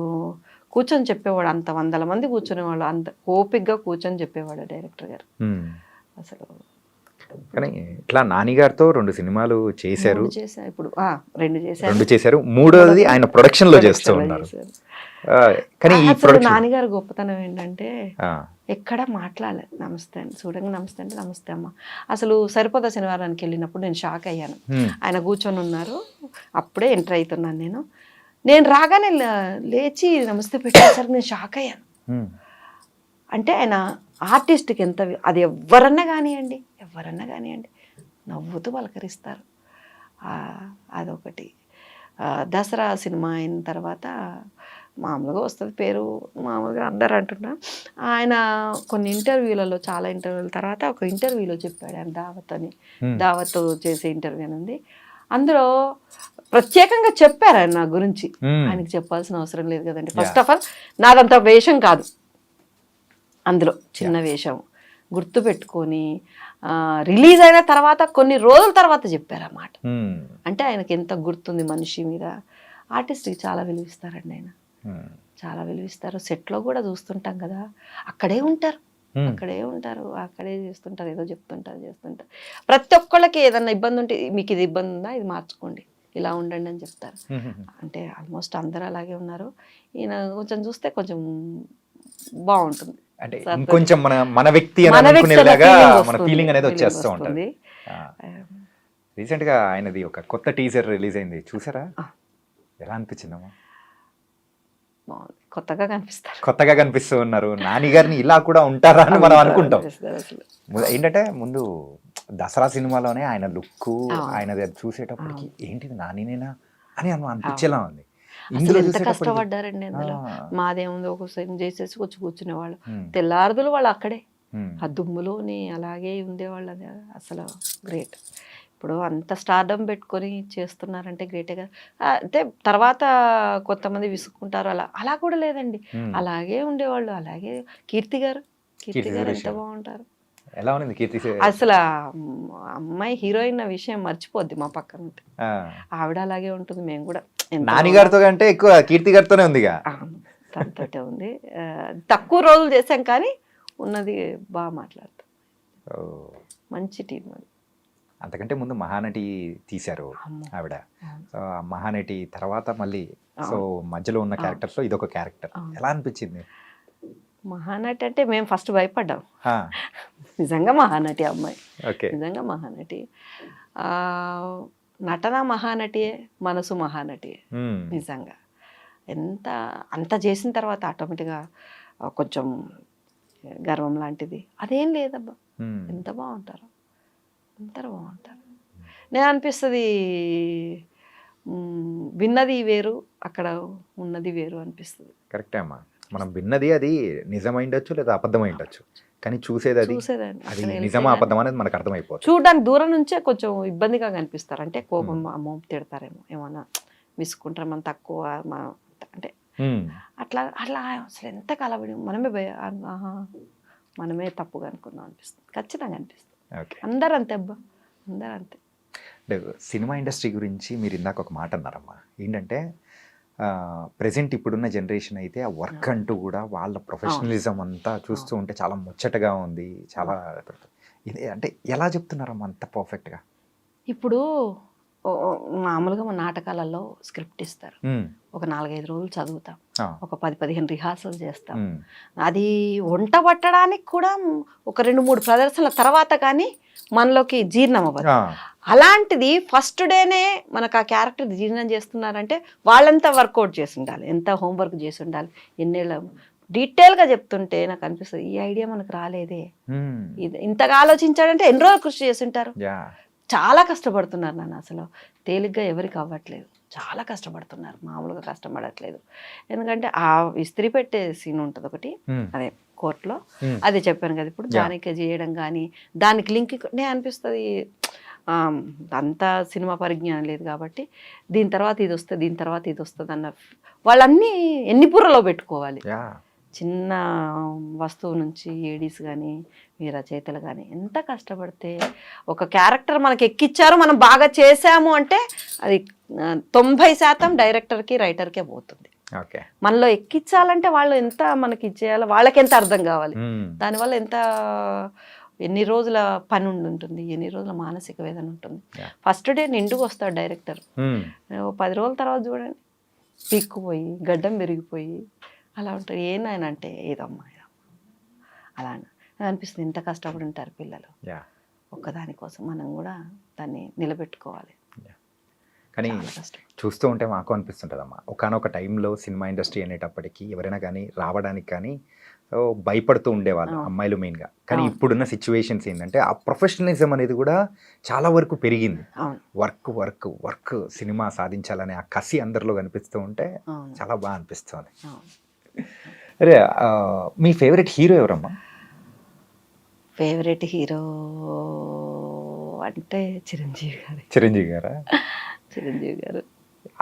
D: కూర్చొని చెప్పేవాడు, అంత 100 మంది కూర్చునేవాళ్ళు, అంత ఓపిక్గా కూర్చొని చెప్పేవాడు డైరెక్టర్ గారు. అసలు
B: కానీ ఇట్లా నానిగారితో 2 సినిమాలు చేశారు.
D: ఇప్పుడు 2
B: చేశారు, మూడోది ఆయన ప్రొడక్షన్ లో చేస్తూ ఉన్నారు. కానీ ఈ
D: నాన్నగారు గొప్పతనం ఏంటంటే ఎక్కడ మాట్లాడలేదు. నమస్తే అండి, చూడంగా నమస్తే అంటే నమస్తే అమ్మ. అసలు సరిపోదా శనివారానికి వెళ్ళినప్పుడు నేను షాక్ అయ్యాను. ఆయన కూర్చొని ఉన్నారు, అప్పుడే ఎంటర్ అవుతున్నాను నేను రాగానే లేచి నమస్తే పెట్టేసరికి నేను షాక్ అయ్యాను. అంటే ఆయన ఆర్టిస్ట్కి ఎంత, అది ఎవరన్నా కానివ్వండి నవ్వుతూ పలకరిస్తారు. అదొకటి. దసరా సినిమా అయిన తర్వాత మామూలుగా వస్తుంది పేరు, మామూలుగా అందరు అంటున్నా. ఆయన కొన్ని ఇంటర్వ్యూలలో, చాలా ఇంటర్వ్యూల తర్వాత ఒక ఇంటర్వ్యూలో చెప్పాడు ఆయన దావత్ చేసే ఇంటర్వ్యూ అని ఉంది. అందులో ప్రత్యేకంగా చెప్పారు ఆయన నా గురించి. ఆయనకి చెప్పాల్సిన అవసరం లేదు కదండి. ఫస్ట్ ఆఫ్ ఆల్ నాదంత వేషం కాదు, అందులో చిన్న వేషం. గుర్తు పెట్టుకొని రిలీజ్ అయిన తర్వాత కొన్ని రోజుల తర్వాత చెప్పారు ఆ మాట. అంటే ఆయనకి ఎంత గుర్తుంది మనిషి మీద. ఆర్టిస్ట్కి చాలా విలువిస్తారండి ఆయన, చాలా విలువిస్తారు. సెట్లో కూడా చూస్తుంటాం కదా, అక్కడే ఉంటారు, అక్కడే చేస్తుంటారు, ఏదో చెప్తుంటారు, చేస్తుంటారు. ప్రతి ఒక్కళ్ళకి ఏదన్నా ఇబ్బంది ఉంటే మీకు ఇది ఇబ్బంది ఉందా, ఇది మార్చుకోండి, ఇలా ఉండండి అని చెప్తారు. అంటే ఆల్మోస్ట్ అందరూ అలాగే ఉన్నారు. ఈయన కొంచెం చూస్తే కొంచెం బాగుంటుంది,
B: అంటే ఇంకొంచెం మన వ్యక్తి అని అనుకునేలాగా మన ఫీలింగ్ అనేది వచ్చేస్తూ ఉంటుంది. రీసెంట్ గా ఆయనది ఒక కొత్త టీజర్ రిలీజ్ అయింది, చూసారా? ఎలా అనిపించిందమ్మా? కొత్తగా కనిపిస్తూ ఉన్నారు. నాని గారిని ఇలా కూడా ఉంటారా అని మనం అనుకుంటాం. ఏంటంటే ముందు దసరా సినిమాలోనే ఆయన లుక్, ఆయన చూసేటప్పటికి ఏంటిది నానినేనా అని అనిపించేలా ఉంది.
D: ఇందులో ఎంత కష్టపడ్డారండి అందులో. మాదేముంది, ఒక సైన్ చేసేసి వచ్చి కూర్చునేవాళ్ళు, తెల్లారుదులు వాళ్ళు అక్కడే ఆ దుమ్ములోని అలాగే ఉండేవాళ్ళు. అది అసలు గ్రేట్. ఇప్పుడు అంత స్టార్డమ్ పెట్టుకొని చేస్తున్నారంటే గ్రేటే కదా. అంటే తర్వాత కొంతమంది విసుక్కుంటారు, అలా కూడా లేదండి, అలాగే ఉండేవాళ్ళు. అలాగే కీర్తి గారు ఎంత బాగుంటారు.
B: ఎలా ఉంది కీర్తి?
D: అసలు అమ్మాయి హీరోయిన్ విషయం మర్చిపోద్ది మా పక్కన ఉంటే. ఆవిడ అలాగే ఉంటుంది. మేము కూడా
B: నాని గారితో కంటే ఎక్కువ కీర్తి గారితోనే ఉంది,
D: తనతోటే ఉంది. తక్కువ రోజులు చేసాం కానీ ఉన్నది బాగా మాట్లాడుతాం. మంచి టీం అది.
B: అంతకంటే ముందు మహానటి తీశారు ఆవిడ. సో మహానటి తర్వాత మళ్ళీ సో మధ్యలో ఉన్న క్యారెక్టర్స్ లో ఇదొక క్యారెక్టర్. ఎలా అనిపించింది?
D: మహానటి అంటే మేము ఫస్ట్ భయపడ్డాం. నిజంగా మహానటి అమ్మాయి, నిజంగా మహానటి. నటన మహానటియే, మనసు మహానటియే. నిజంగా అంత చేసిన తర్వాత ఆటోమేటిక్గా కొంచెం గర్వం లాంటిది అదేం లేదబ్బా. ఎంత బాగుంటారు, అందరూ బాగుంటారు. నేను అనిపిస్తుంది విన్నది వేరు, అక్కడ ఉన్నది వేరు అనిపిస్తుంది.
B: కరెక్టే అమ్మా. మనం విన్నది అది నిజమైండొచ్చు లేదా అబద్ధమైండొచ్చు, కానీ చూసేది అది నిజమా అబద్ధం అనేది మనకు అర్థమైపోతుంది.
D: చూడడానికి దూరం నుంచే కొంచెం ఇబ్బందిగా కనిపిస్తారు. అంటే కోపం, అమ్మో తిడతారేమో, ఏమన్నా విసుకుంటారు, మనం తక్కువ అంటే అట్లా అట్లా అసలు ఎంత కలబడి మనమే తప్పుగా అనుకున్నాం అనిపిస్తుంది. ఖచ్చితంగా అనిపిస్తుంది. అందరూ అంతే అబ్బా, అందరూ అంతే.
B: సినిమా ఇండస్ట్రీ గురించి మీరు ఇందాక ఒక మాట అన్నారమ్మా, ఏంటంటే ప్రెసెంట్ ఇప్పుడున్న జనరేషన్ అయితే ఆ వర్క్ అంటూ కూడా వాళ్ళ ప్రొఫెషనలిజం అంతా చూస్తూ ఉంటే చాలా ముచ్చటగా ఉంది. చాలా అంటే ఎలా చెప్తున్నారమ్మా అంత పర్ఫెక్ట్గా?
D: ఇప్పుడు మామూలుగా మన నాటకాలలో స్క్రిప్ట్ ఇస్తారు, ఒక 4-5 రోజులు చదువుతాం, ఒక 10-15 రిహార్సల్ చేస్తాం. అది వంట పట్టడానికి కూడా ఒక 2-3 ప్రదర్శనల తర్వాత కానీ మనలోకి జీర్ణం అవ్వదు. అలాంటిది ఫస్ట్ డేనే మనకు ఆ క్యారెక్టర్ జీర్ణం చేస్తున్నారంటే వాళ్ళంతా వర్కౌట్ చేసి ఉండాలి, ఎంత హోంవర్క్ చేసి ఉండాలి, ఎన్నేళ్ళ డీటెయిల్గా చెప్తుంటే నాకు అనిపిస్తుంది ఈ ఐడియా మనకు రాలేదే, ఇంతగా ఆలోచించాడంటే ఎన్ని రోజులు కృషి చేసి ఉంటారు. చాలా కష్టపడుతున్నారు నాన్న, అసలు తేలిగ్గా ఎవరికి అవ్వట్లేదు, చాలా కష్టపడుతున్నారు, మామూలుగా కష్టపడట్లేదు. ఎందుకంటే ఆ ఇస్త్రీ పెట్టే సీన్ ఉంటుంది ఒకటి, అదే కోర్టులో, అది చెప్పాను కదా ఇప్పుడు, దానికి చేయడం కానీ దానికి లింక్ నేను అనిపిస్తుంది అంత సినిమా పరిజ్ఞానం లేదు కాబట్టి దీని తర్వాత ఇది వస్తుంది, దీని తర్వాత ఇది వస్తుంది అన్న వాళ్ళన్నీ ఎన్ని బుర్రలో పెట్టుకోవాలి. చిన్న వస్తువు నుంచి ఏడీస్ కానీ మీ రచయితలు కానీ ఎంత కష్టపడితే ఒక క్యారెక్టర్ మనకి ఎక్కిచ్చారు, మనం బాగా చేసాము అంటే అది 90% డైరెక్టర్కి రైటర్కే పోతుంది. మనలో ఎక్కించాలంటే వాళ్ళు ఎంత మనకి ఇచ్చేయాలి, వాళ్ళకి ఎంత అర్థం కావాలి, దానివల్ల ఎంత ఎన్ని రోజుల పని ఉంటుంది, ఎన్ని రోజుల మానసిక వేదన ఉంటుంది. ఫస్ట్ డే నిండుకు వస్తాడు డైరెక్టర్, 10 రోజుల తర్వాత చూడండి పీక్కుపోయి గడ్డం పెరిగిపోయి అలా ఉంటారు. ఏనాయన అంటే ఏదమ్మా అలా అనిపిస్తుంది. ఎంత కష్టపడి ఉంటారు పిల్లలు ఒక్కదానికోసం, మనం కూడా దాన్ని నిలబెట్టుకోవాలి.
B: కానీ చూస్తూ ఉంటే మాకు అనిపిస్తుంటుందమ్మా, ఒకనొక టైంలో సినిమా ఇండస్ట్రీ అనేటప్పటికీ ఎవరైనా కానీ రావడానికి కానీ భయపడుతూ ఉండేవాళ్ళు, అమ్మాయిలు మెయిన్గా. కానీ ఇప్పుడున్న సిచ్యువేషన్స్ ఏంటంటే ఆ ప్రొఫెషనలిజం అనేది కూడా చాలా వరకు పెరిగింది. వర్క్ వర్క్ వర్క్ సినిమా సాధించాలనే ఆ కసి అందరిలో కనిపిస్తూ ఉంటే చాలా బాగా అనిపిస్తుంది. అరే మీ ఫేవరెట్ హీరో ఎవరమ్మా?
D: ఫేవరెట్ హీరో అంటే చిరంజీవి గారు.
B: చిరంజీవి గారా?
D: చిరంజీవి గారు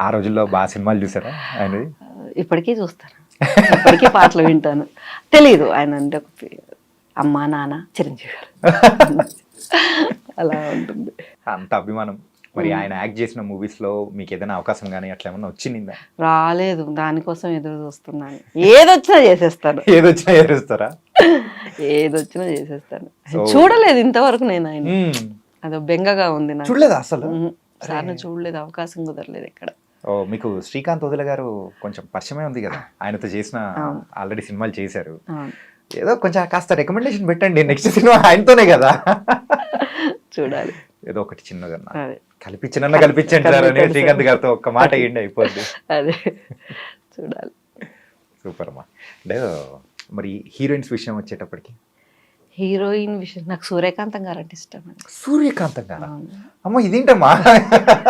B: ఆ రోజుల్లో బాగా సినిమాలు చూసారా ఆయనది?
D: ఇప్పటికీ చూస్తాను, ఇప్పటికీ పాటలు వింటాను. తెలీదు ఆయన అంటే అమ్మ నాన్న చిరంజీవి గారు అలా ఉంటుంది.
B: అంత అభిమానం. మరి ఆయన యాక్ట్ చేసిన మూవీస్ లో మీకు ఏదైనా అవకాశం కానీ అట్లా ఏమన్నా వచ్చిందా?
D: రాలేదు, దానికోసం ఎదురు చూస్తున్నాను. ఏదొచ్చినా చేసేస్తాను.
B: ఏదొచ్చినా ఏరుస్తారా?
D: ఏదొచ్చినా చేసేస్తాను. చూడలేదు ఇంతవరకు నేను ఆయన. అదో బెంగగా ఉంది నాకు.
B: చూడలేదా అసలు?
D: సార్ను చూడలేదు, అవకాశం కుదరలేదు ఇక్కడ.
B: ఓ, మీకు శ్రీకాంత్ వదిల గారు కొంచెం పరిచయమే ఉంది కదా, ఆయనతో చేసిన ఆల్రెడీ సినిమాలు చేశారు. ఏదో కొంచెం కాస్త రికమెండేషన్ పెట్టండి, నెక్స్ట్ సినిమా ఆయనతోనే కదా.
D: చూడాలి,
B: ఏదో ఒకటి చిన్నగా కల్పించండి శ్రీకాంత్ గారితో ఒక్క మాట ఏంటి అయిపోద్ది.
D: అదే చూడాలి.
B: సూపర్ అమ్మా. అంటే మరి హీరోయిన్స్ విషయం వచ్చేటప్పటికి?
D: హీరోయిన్ విషయం నాకు సూర్యకాంతం గారు అంటే ఇష్టం అండి.
B: సూర్యకాంతం గారు? అమ్మ ఇదేంటమ్మా,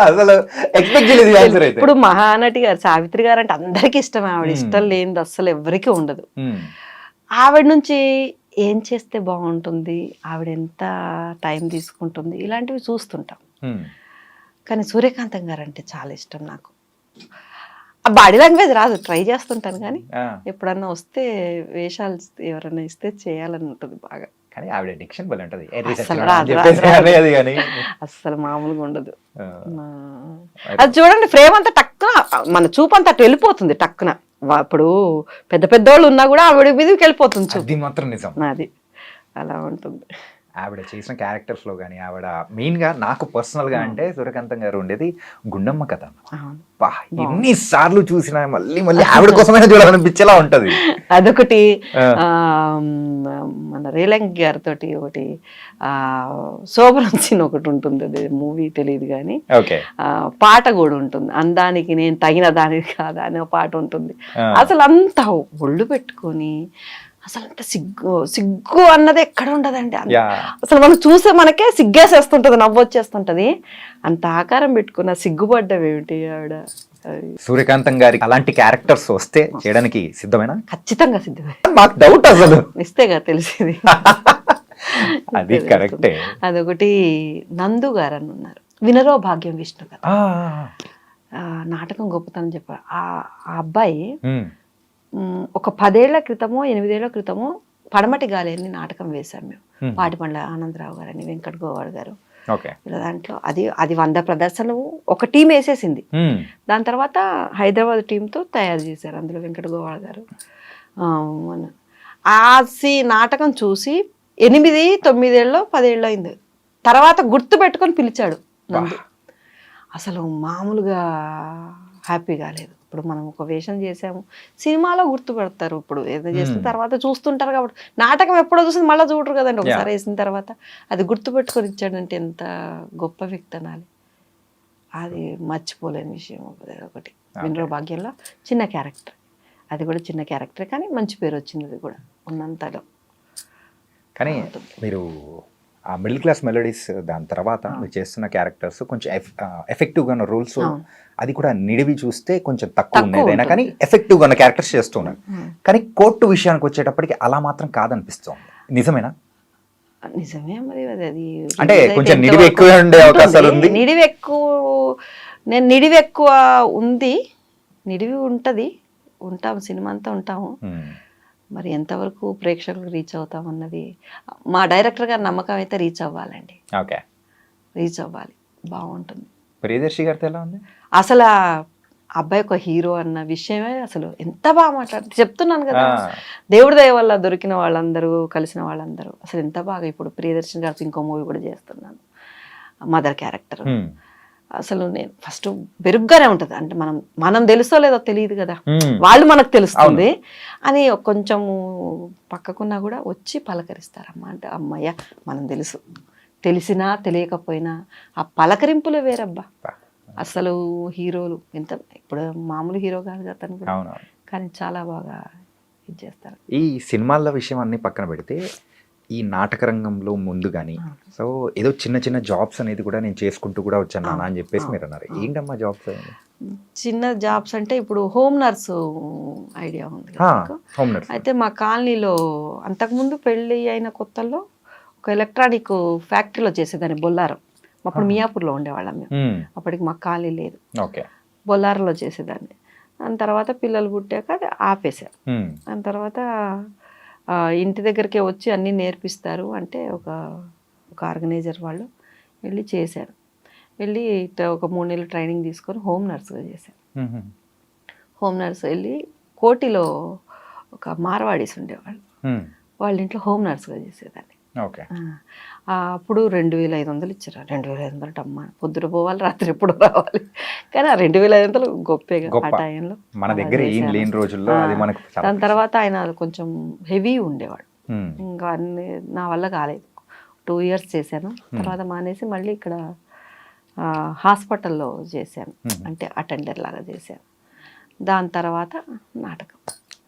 B: అసలు ఎక్స్పెక్ట్ చేయలేదు ఆన్సర్ అయితే.
D: ఇప్పుడు మహానటి గారు సావిత్రి గారు అంటే అందరికీ ఇష్టం. ఆవిడ ఇష్టం లేనిది అస్సలు ఎవరికీ ఉండదు. ఆవిడ నుంచి ఏం చేస్తే బాగుంటుంది, ఆవిడ ఎంత టైం తీసుకుంటుంది, ఇలాంటివి చూస్తుంటాం. కానీ సూర్యకాంతం గారు అంటే చాలా ఇష్టం నాకు. ఆ బాడీ లాంగ్వేజ్ రాదు, ట్రై చేస్తుంటాను కానీ ఎప్పుడన్నా వస్తే వేషాలు ఎవరైనా ఇస్తే చేయాలని ఉంటుంది బాగా.
B: కానీ ఆవిడ డిక్షన్ భలే ఉంటది,
D: అస్సలు మామూలుగా ఉండదు. అది చూడండి, ఫ్రేమ్ అంతా టక్కున మన చూపు అంతా అటు వెళ్ళిపోతుంది టక్కున. ఇప్పుడు పెద్ద పెద్దోళ్ళు ఉన్నా కూడా ఆవిడ మీదకి వెళ్ళిపోతుంది చూపు.
B: అది మాత్రం నిజం.
D: అది అలా ఉంటుంది.
B: ఆవిడ చేసిన క్యారెక్టర్స్ లో కానీ, ఆవిడ మెయిన్ గా నాకు పర్సనల్ గా అంటే సూర్యకాంతం గారు ఉండేది గుండమ్మ కథ. ఎన్నిసార్లు చూసినా మళ్ళీ మళ్ళీ ఆవిడ కోసమైనా చూడాలనిపించేలా ఉంటది.
D: అదొకటి. మన రేలంగి గారితో ఒకటి శోభనం సీన్ ఒకటి ఉంటుంది, అది మూవీ తెలియదు కానీ పాట కూడా ఉంటుంది. అందానికి నేను తగిన దానికి కాదా అనే పాట ఉంటుంది. అసలు అంత ఒళ్ళు పెట్టుకొని అసలు అంత సిగ్గు అన్నది ఎక్కడ ఉండదండి. అసలు మనం చూసే మనకే సిగ్గేసేస్తుంటది, నవ్వొచ్చేస్తుంటది. అంత ఆకారం పెట్టుకున్న సిగ్గుపడ్డం ఏమిటి ఆవిడ.
B: సూర్యకాంతం గారికి అలాంటి క్యారెక్టర్స్ వస్తే చేయడానికి సిద్ధమేనా?
D: ఖచ్చితంగా సిద్ధమే.
B: మాకు డౌట్ అసలు
D: ఇస్తేగా తెలిసింది.
B: అది కరెక్టే.
D: అదొకటి. నందు గారు అని ఉన్నారు, వినరో భాగ్యం విష్ణు కదా, నాటకం గొప్పతనం చెప్పారు. ఆ అబ్బాయి ఒక 10 ఏళ్ల క్రితమో 8 ఏళ్ల క్రితమో పడమటి గాలి అని నాటకం వేశాం మేము. పాటిపండ్ల ఆనందరావు గారని, వెంకట్ గోవాడ్ గారు, ఇలా దాంట్లో అది 100 ప్రదర్శనలు ఒక టీం వేసేసింది. దాని తర్వాత హైదరాబాద్ టీంతో తయారు చేశారు, అందులో వెంకట్ గోవాడ్ గారు. ఆ నాటకం చూసి 8, 9 ఏళ్ళలో 10 ఏళ్ళు అయింది. తర్వాత గుర్తు పెట్టుకొని పిలిచాడు నందు. అసలు మామూలుగా హ్యాపీగా లేదు. ఇప్పుడు మనం ఒక వేషం చేసాము, సినిమాలో గుర్తుపెడతారు. ఇప్పుడు ఏదో చేసిన తర్వాత చూస్తుంటారు కాబట్టి, నాటకం ఎప్పుడో చూసి మళ్ళీ చూడరు కదండి. ఒకసారి వేసిన తర్వాత అది గుర్తుపెట్టుకొని ఇచ్చాడంటే ఎంత గొప్ప వ్యక్తి అనాలి. అది మర్చిపోలేని విషయం. ఒకటి వినరో భాగ్యంలో చిన్న క్యారెక్టర్, అది కూడా చిన్న క్యారెక్టర్ కానీ మంచి పేరు వచ్చింది అది కూడా ఉన్నంతలో.
B: కానీ మీరు ఆ మిడిల్ క్లాస్ మెలోడీస్ దాని తర్వాత మీరు చేస్తున్న క్యారెక్టర్స్ కొంచెం ఎఫెక్టివ్గా ఉన్న రోల్స్, అది కూడా నిడివి చూస్తే కొంచెం తక్కువ ఉండేదైనా కానీ ఎఫెక్టివ్గా ఉన్న క్యారెక్టర్స్ చేస్తున్నారు. కానీ కోర్టు విషయానికి వచ్చేటప్పటికి అలా మాత్రం కాదనిపిస్తుంది, నిజమేనా?
D: నిజమే మరి. అది
B: అంటే కొంచెం నిడివి ఎక్కువ ఉండే అవకాశాలు ఉంది.
D: నిడివి ఎక్కువ ఉంది, నిడివి ఉంటాము, సినిమా అంతా ఉంటాము. మరి ఎంతవరకు ప్రేక్షకులకు రీచ్ అవుతాం అన్నది మా డైరెక్టర్ గారి నమ్మకం అయితే రీచ్ అవ్వాలండి.
B: ఓకే,
D: రీచ్ అవ్వాలి, బాగుంటుంది.
B: ప్రియదర్శి గారితో ఎలా ఉంది?
D: అసలు ఆ అబ్బాయి ఒక హీరో అన్న విషయమే అసలు ఎంత బాగా మాట్లాడుతుంది. చెప్తున్నాను కదా, దేవుడి దయ వల్ల దొరికిన వాళ్ళందరూ, కలిసిన వాళ్ళందరూ అసలు ఎంత బాగా. ఇప్పుడు ప్రియదర్శన్ గారితో ఇంకో మూవీ కూడా చేస్తున్నాను, మదర్ క్యారెక్టర్. అసలు నేను ఫస్ట్ బెరుగ్గానే ఉంటుంది. అంటే మనం తెలుసో లేదో తెలియదు కదా, వాళ్ళు మనకు తెలుస్తుంది అని కొంచెము పక్కకున్నా కూడా వచ్చి పలకరిస్తారమ్మా. అంటే అమ్మయ్య మనం తెలిసినా తెలియకపోయినా ఆ పలకరింపులు వేరబ్బా. అసలు హీరోలు ఎంత, ఇప్పుడు మామూలు హీరో కాదు అతను కూడా, కానీ చాలా బాగా ఇది చేస్తారు.
B: ఈ సినిమాల విషయం అన్ని పక్కన పెడితే ఈ నాటక రంగంలో ముందు కానీ సో ఏదో చిన్న చిన్న జాబ్స్ అనేది కూడా నేను చేసుకుంటూ కూడా వచ్చాను నాన్న అని చెప్పేసి మీరు అన్నారు. ఏంటమ్మా జాబ్స్?
D: చిన్న జాబ్స్ అంటే ఇప్పుడు హోమ్ నర్స్ ఐడియా ఉంది.
B: హోమ్ నర్స్
D: అయితే మా కాలనీలో అంతకుముందు పెళ్ళి అయిన కొత్తల్లో ఒక ఎలక్ట్రానిక్ ఫ్యాక్టరీలో చేసేదాన్ని, బొల్లారం. అప్పుడు మియాపూర్లో ఉండేవాళ్ళం మేము, అప్పటికి మాకు కాలనీ లేదు. బొల్లారంలో చేసేదాన్ని. దాని తర్వాత పిల్లలు పుట్టాక అది ఆపేశారు. దాని తర్వాత ఇంటి దగ్గరికే వచ్చి అన్నీ నేర్పిస్తారు అంటే ఒక ఆర్గనైజర్ వాళ్ళు వెళ్ళి చేశారు. వెళ్ళి ఒక 3 నెలలు ట్రైనింగ్ తీసుకొని హోమ్ నర్స్గా చేశాను. హోమ్ నర్స్ వెళ్ళి కోటిలో ఒక మార్వాడీస్ ఉండేవాళ్ళు, వాళ్ళ ఇంట్లో హోమ్ నర్స్గా చేసేదాన్ని.
B: ఓకే.
D: అప్పుడు 2,500 ఇచ్చారు. 2,500 అమ్మ, పొద్దున పోవాలి రాత్రి ఎప్పుడు రావాలి, కానీ ఆ 2,500 గొప్పేగా ఆ టైంలో.
B: మన దగ్గర ఏం లేని రోజుల్లో అది మనకు.
D: దాని తర్వాత ఆయన కొంచెం హెవీ ఉండేవాడు, ఇంకా అన్ని నా వల్ల కాలేదు. 2 ఇయర్స్ చేశాను, తర్వాత మానేసి మళ్ళీ ఇక్కడ హాస్పిటల్లో చేశాను, అంటే అటెండర్ లాగా చేశాను. దాని తర్వాత నాటకం.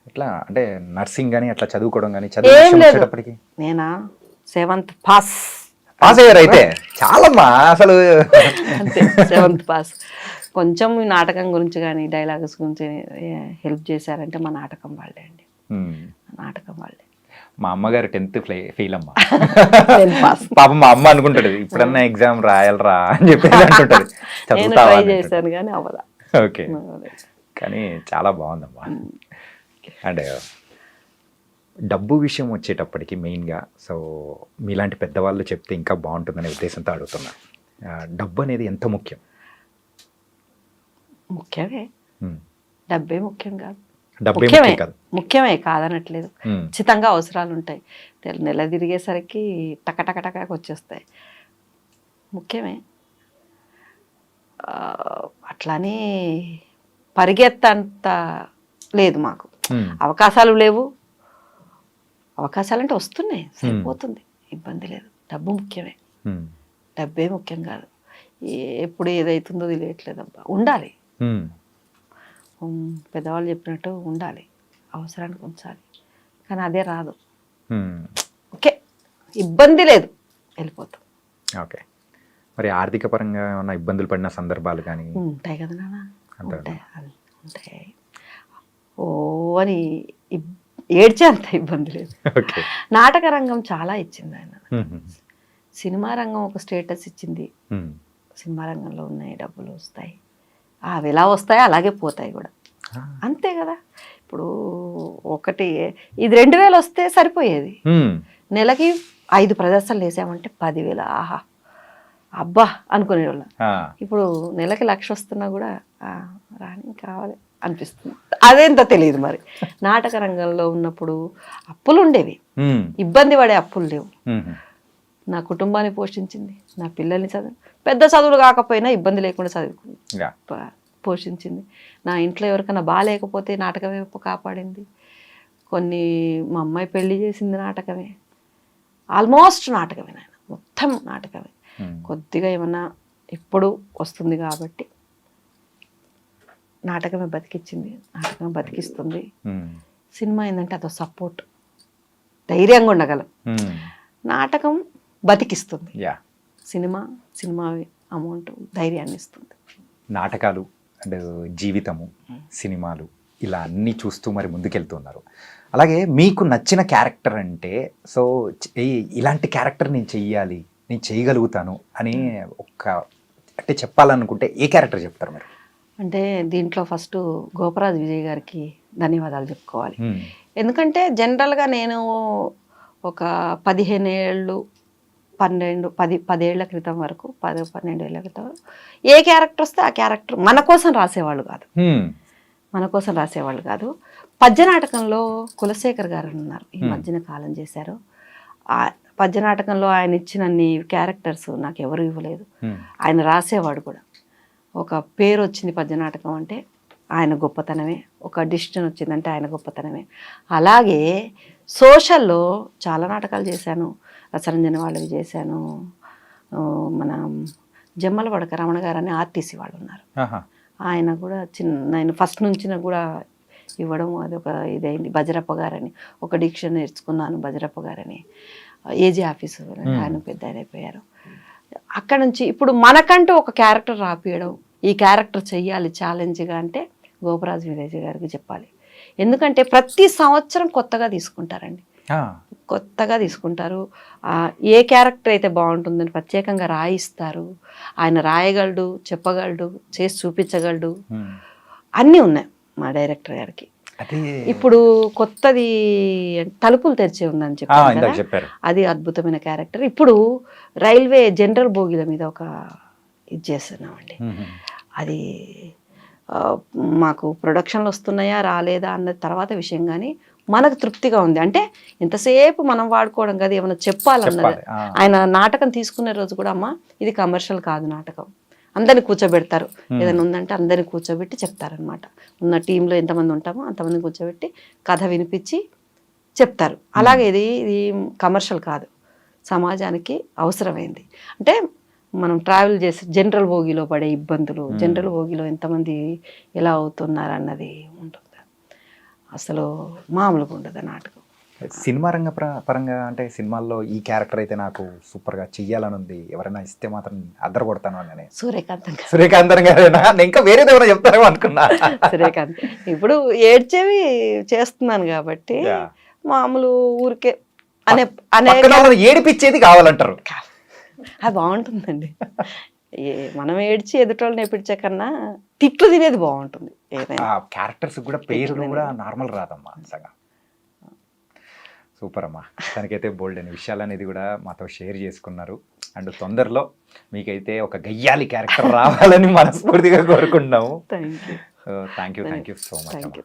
B: ఎట్లా అంటే నర్సింగ్ కానీ అట్లా చదువుకోవడం కానీ
D: ఏం లేదు.
B: చదువుకునేటప్పటికి
D: నేనా 7th పాస్
B: అయ్యారు అయితే చాలమ్మా అసలు.
D: అంతే, 7th పాస్. కొంచెం ఈ నాటకం గురించి కానీ డైలాగ్స్ గురించి హెల్ప్ చేశారంటే మా నాటకం వాళ్ళే అండి, నాటకం వాళ్ళే.
B: మా అమ్మగారు 10th ఫెయిల్ అమ్మా.
D: 10th pass.
B: పాపం మా అమ్మ అనుకుంటది ఇప్పుడన్నా ఎగ్జామ్ రాయాలరా అని చెప్పేసి అంటుంటది.
D: నేను ట్రై చేశాను కానీ అవ్వదా.
B: ఓకే, కానీ చాలా బాగుందమ్మా. అండ్ డబ్బు విషయం వచ్చేటప్పటికి మెయిన్గా, సో మీలాంటి పెద్దవాళ్ళు చెప్తే ఇంకా బాగుంటుందనే ఉద్దేశంతో అడుగుతున్నా. డబ్బు అనేది ఎంత ముఖ్యం?
D: ముఖ్యమే, డబ్బే ముఖ్యం కాదు.
B: డబ్బే ముఖ్యం కాదు,
D: ముఖ్యమే కాదనట్లేదు. ఖచ్చితంగా అవసరాలు ఉంటాయి, నెల తిరిగేసరికి టకటకటక వచ్చేస్తాయి, ముఖ్యమే. అట్లానే పరిగెత్తంత లేదు మాకు, అవకాశాలు లేవు. అవకాశాలు అంటే వస్తున్నాయి, సరిపోతుంది, ఇబ్బంది లేదు. డబ్బు ముఖ్యమే, డబ్బే ముఖ్యం కాదు. ఎప్పుడు ఏదైతుందో తెలియట్లేదబ్బా. ఉండాలి, పెద్దవాళ్ళు చెప్పినట్టు ఉండాలి, అవసరానికి ఉంచాలి, కానీ అదే రాదు. ఓకే, ఇబ్బంది లేదు, వెళ్ళిపోతాం.
B: ఓకే, మరి ఆర్థిక పరంగా ఏమైనా ఇబ్బందులు పడిన సందర్భాలు కానీ
D: ఉంటాయి కదా నాన్న, ఉంటాయి. ఓ అని ఏడ్చే అంత ఇబ్బంది లేదు. నాటక రంగం చాలా ఇచ్చింది ఆయన, సినిమా రంగం ఒక స్టేటస్ ఇచ్చింది. సినిమా రంగంలో ఉన్నాయి, డబ్బులు వస్తాయి, అవి ఎలా వస్తాయో అలాగే పోతాయి కూడా, అంతే కదా. ఇప్పుడు ఇది 2,000 వస్తే సరిపోయేది, నెలకి 5 ప్రదర్శనలు వేసామంటే 10,000, ఆహా అబ్బా అనుకునేవాళ్ళం. ఇప్పుడు నెలకి 1,00,000 వస్తున్నా కూడా రాని కావాలి అనిపిస్తుంది, అదేంతో తెలియదు. మరి నాటక రంగంలో ఉన్నప్పుడు అప్పులు ఉండేవి, ఇబ్బంది పడే అప్పులు లేవు. నా కుటుంబాన్ని పోషించింది, నా పిల్లల్ని పెద్ద చదువులు కాకపోయినా ఇబ్బంది లేకుండా పోషించింది. నా ఇంట్లో ఎవరికైనా బాగాలేకపోతే నాటకమే కాపాడింది. మా అమ్మాయి పెళ్లి చేసింది నాటకమే, ఆల్మోస్ట్ నాటకమే, నాయన మొత్తం నాటకమే. కొద్దిగా ఏమన్నా ఇప్పుడు వస్తుంది కాబట్టి నాటకమే బతికిచ్చింది, నాటకమే బతికిస్తుంది. సినిమా ఏంటంటే అదో సపోర్ట్, ధైర్యంగా ఉండగలం. నాటకం బతికిస్తుంది, సినిమా అమౌంట్ ధైర్యాన్ని ఇస్తుంది.
B: నాటకాలు అండ్ జీవితము, సినిమాలు ఇలా అన్నీ చూస్తూ మరి ముందుకెళ్తున్నారు. అలాగే మీకు నచ్చిన క్యారెక్టర్ అంటే, సో ఇలాంటి క్యారెక్టర్ నేను చెయ్యాలి, నేను చేయగలుగుతాను అని అంటే చెప్పాలనుకుంటే ఏ క్యారెక్టర్ చెప్తారు మీరు?
D: అంటే దీంట్లో ఫస్ట్ గోపరాజు విజయ్ గారికి ధన్యవాదాలు చెప్పుకోవాలి. ఎందుకంటే జనరల్గా నేను ఒక 15 ఏళ్ళు 10 ఏళ్ల క్రితం వరకు 12 ఏళ్ల క్రితం ఏ క్యారెక్టర్ వస్తే ఆ క్యారెక్టర్ మన కోసం రాసేవాళ్ళు కాదు. పద్య నాటకంలో కులశేఖర్ గారు ఉన్నారు, ఈ మధ్యన కాలం చేశారు. ఆ పద్య నాటకంలో ఆయన ఇచ్చినన్ని క్యారెక్టర్స్ నాకు ఎవరు ఇవ్వలేదు. ఆయన రాసేవాడు కూడా. ఒక పేరు వచ్చింది పద్య నాటకం అంటే ఆయన గొప్పతనమే, ఒక డిసిషన్ వచ్చిందంటే ఆయన గొప్పతనమే. అలాగే సోషల్లో చాలా నాటకాలు చేశాను, రసరంజన వాళ్ళవి చేశాను. మన జమ్మలవడక రమణ గారు అని ఆర్టీసీ వాళ్ళు ఉన్నారు, ఆయన కూడా ఆయన ఫస్ట్ నుంచి కూడా ఇవ్వడం అదొక ఇదైంది. బజరప్ప గారని ఒక డిక్షన్ నేర్చుకున్నాను, బజరప్ప గారని ఏజీ ఆఫీసు, ఆయన పెద్ద అయిపోయారు. అక్కడ నుంచి ఇప్పుడు మనకంటూ ఒక క్యారెక్టర్ రాపియడం, ఈ క్యారెక్టర్ చెయ్యాలి ఛాలెంజ్గా అంటే గోపరాజు విజయ్ గారికి చెప్పాలి. ఎందుకంటే ప్రతి సంవత్సరం కొత్తగా తీసుకుంటారు. ఏ క్యారెక్టర్ అయితే బాగుంటుందని ప్రత్యేకంగా రాయిస్తారు. ఆయన రాయగలడు, చెప్పగలడు, చేసి చూపించగలడు, అన్నీ ఉన్నాయి మా డైరెక్టర్ గారికి.
B: అదే
D: ఇప్పుడు కొత్తది తలుపులు తెరిచే ఉందని చెప్పాను
B: ఇందాక
D: కదా,
B: చెప్పారు.
D: అది అద్భుతమైన క్యారెక్టర్. ఇప్పుడు రైల్వే జనరల్ బోగీల మీద ఒక ఇది చేస్తున్నామండి. అది మాకు ప్రొడక్షన్లు వస్తున్నాయా రాలేదా అన్నది తర్వాత విషయం, కానీ మనకు తృప్తిగా ఉంది. అంటే ఇంతసేపు మనం వాడుకోవడం కదా, ఏమైనా చెప్పాలన్నది.
B: చెప్పాలి.
D: ఆయన నాటకం తీసుకునే రోజు కూడా, అమ్మ ఇది కమర్షియల్ కాదు నాటకం, అందరిని కూర్చోబెడతారు, ఏదైనా ఉందంటే అందరిని కూర్చోబెట్టి చెప్తారనమాట. ఉన్న టీంలో ఎంతమంది ఉంటామో అంతమందిని కూర్చోబెట్టి కథ వినిపించి చెప్తారు. అలాగే ఇది కమర్షియల్ కాదు, సమాజానికి అవసరమైంది. అంటే మనం ట్రావెల్ చేసి జనరల్ బోగిలో పడే ఇబ్బందులు, జనరల్ బోగిలో ఎంతమంది ఎలా అవుతున్నారు అన్నది ఉంటుంది. అసలు మామూలుగా ఉండదు నాటకం.
B: సినిమా రంగ పరంగా అంటే సినిమాల్లో ఈ క్యారెక్టర్ అయితే నాకు సూపర్గా చెయ్యాలని ఉంది, ఎవరైనా ఇస్తే మాత్రం అద్దరు కొడతాను అని. సూర్యకాంత్ గారేనా? నేను ఇంకా వేరేది ఏమైనా చెప్తారేమో అనుకున్నా.
D: సూర్యకాంత్ ఇప్పుడు ఏడ్చేవి చేస్తున్నాను కాబట్టి మామూలు ఊరికే అనే
B: ఏడిపించేది కావాలంటారు.
D: అది బాగుంటుందండి. మనం ఏడ్చి ఎదుటోళ్ళని ఏడిపించే కన్నా తిట్లు తినేది బాగుంటుంది. ఏదైనా
B: క్యారెక్టర్స్ కూడా పేర్లు కూడా నార్మల్ రాదమ్మా. సగం సూపర్ అమ్మా. తనకైతే బోల్డ్ అనే విషయాలు అనేది కూడా మాతో షేర్ చేసుకున్నారు. అండ్ తొందరలో మీకైతే ఒక గయ్యాలి క్యారెక్టర్ రావాలని మనస్ఫూర్తిగా కోరుకుంటున్నాము.
D: Thank you
B: thank you so much.
D: Thank you.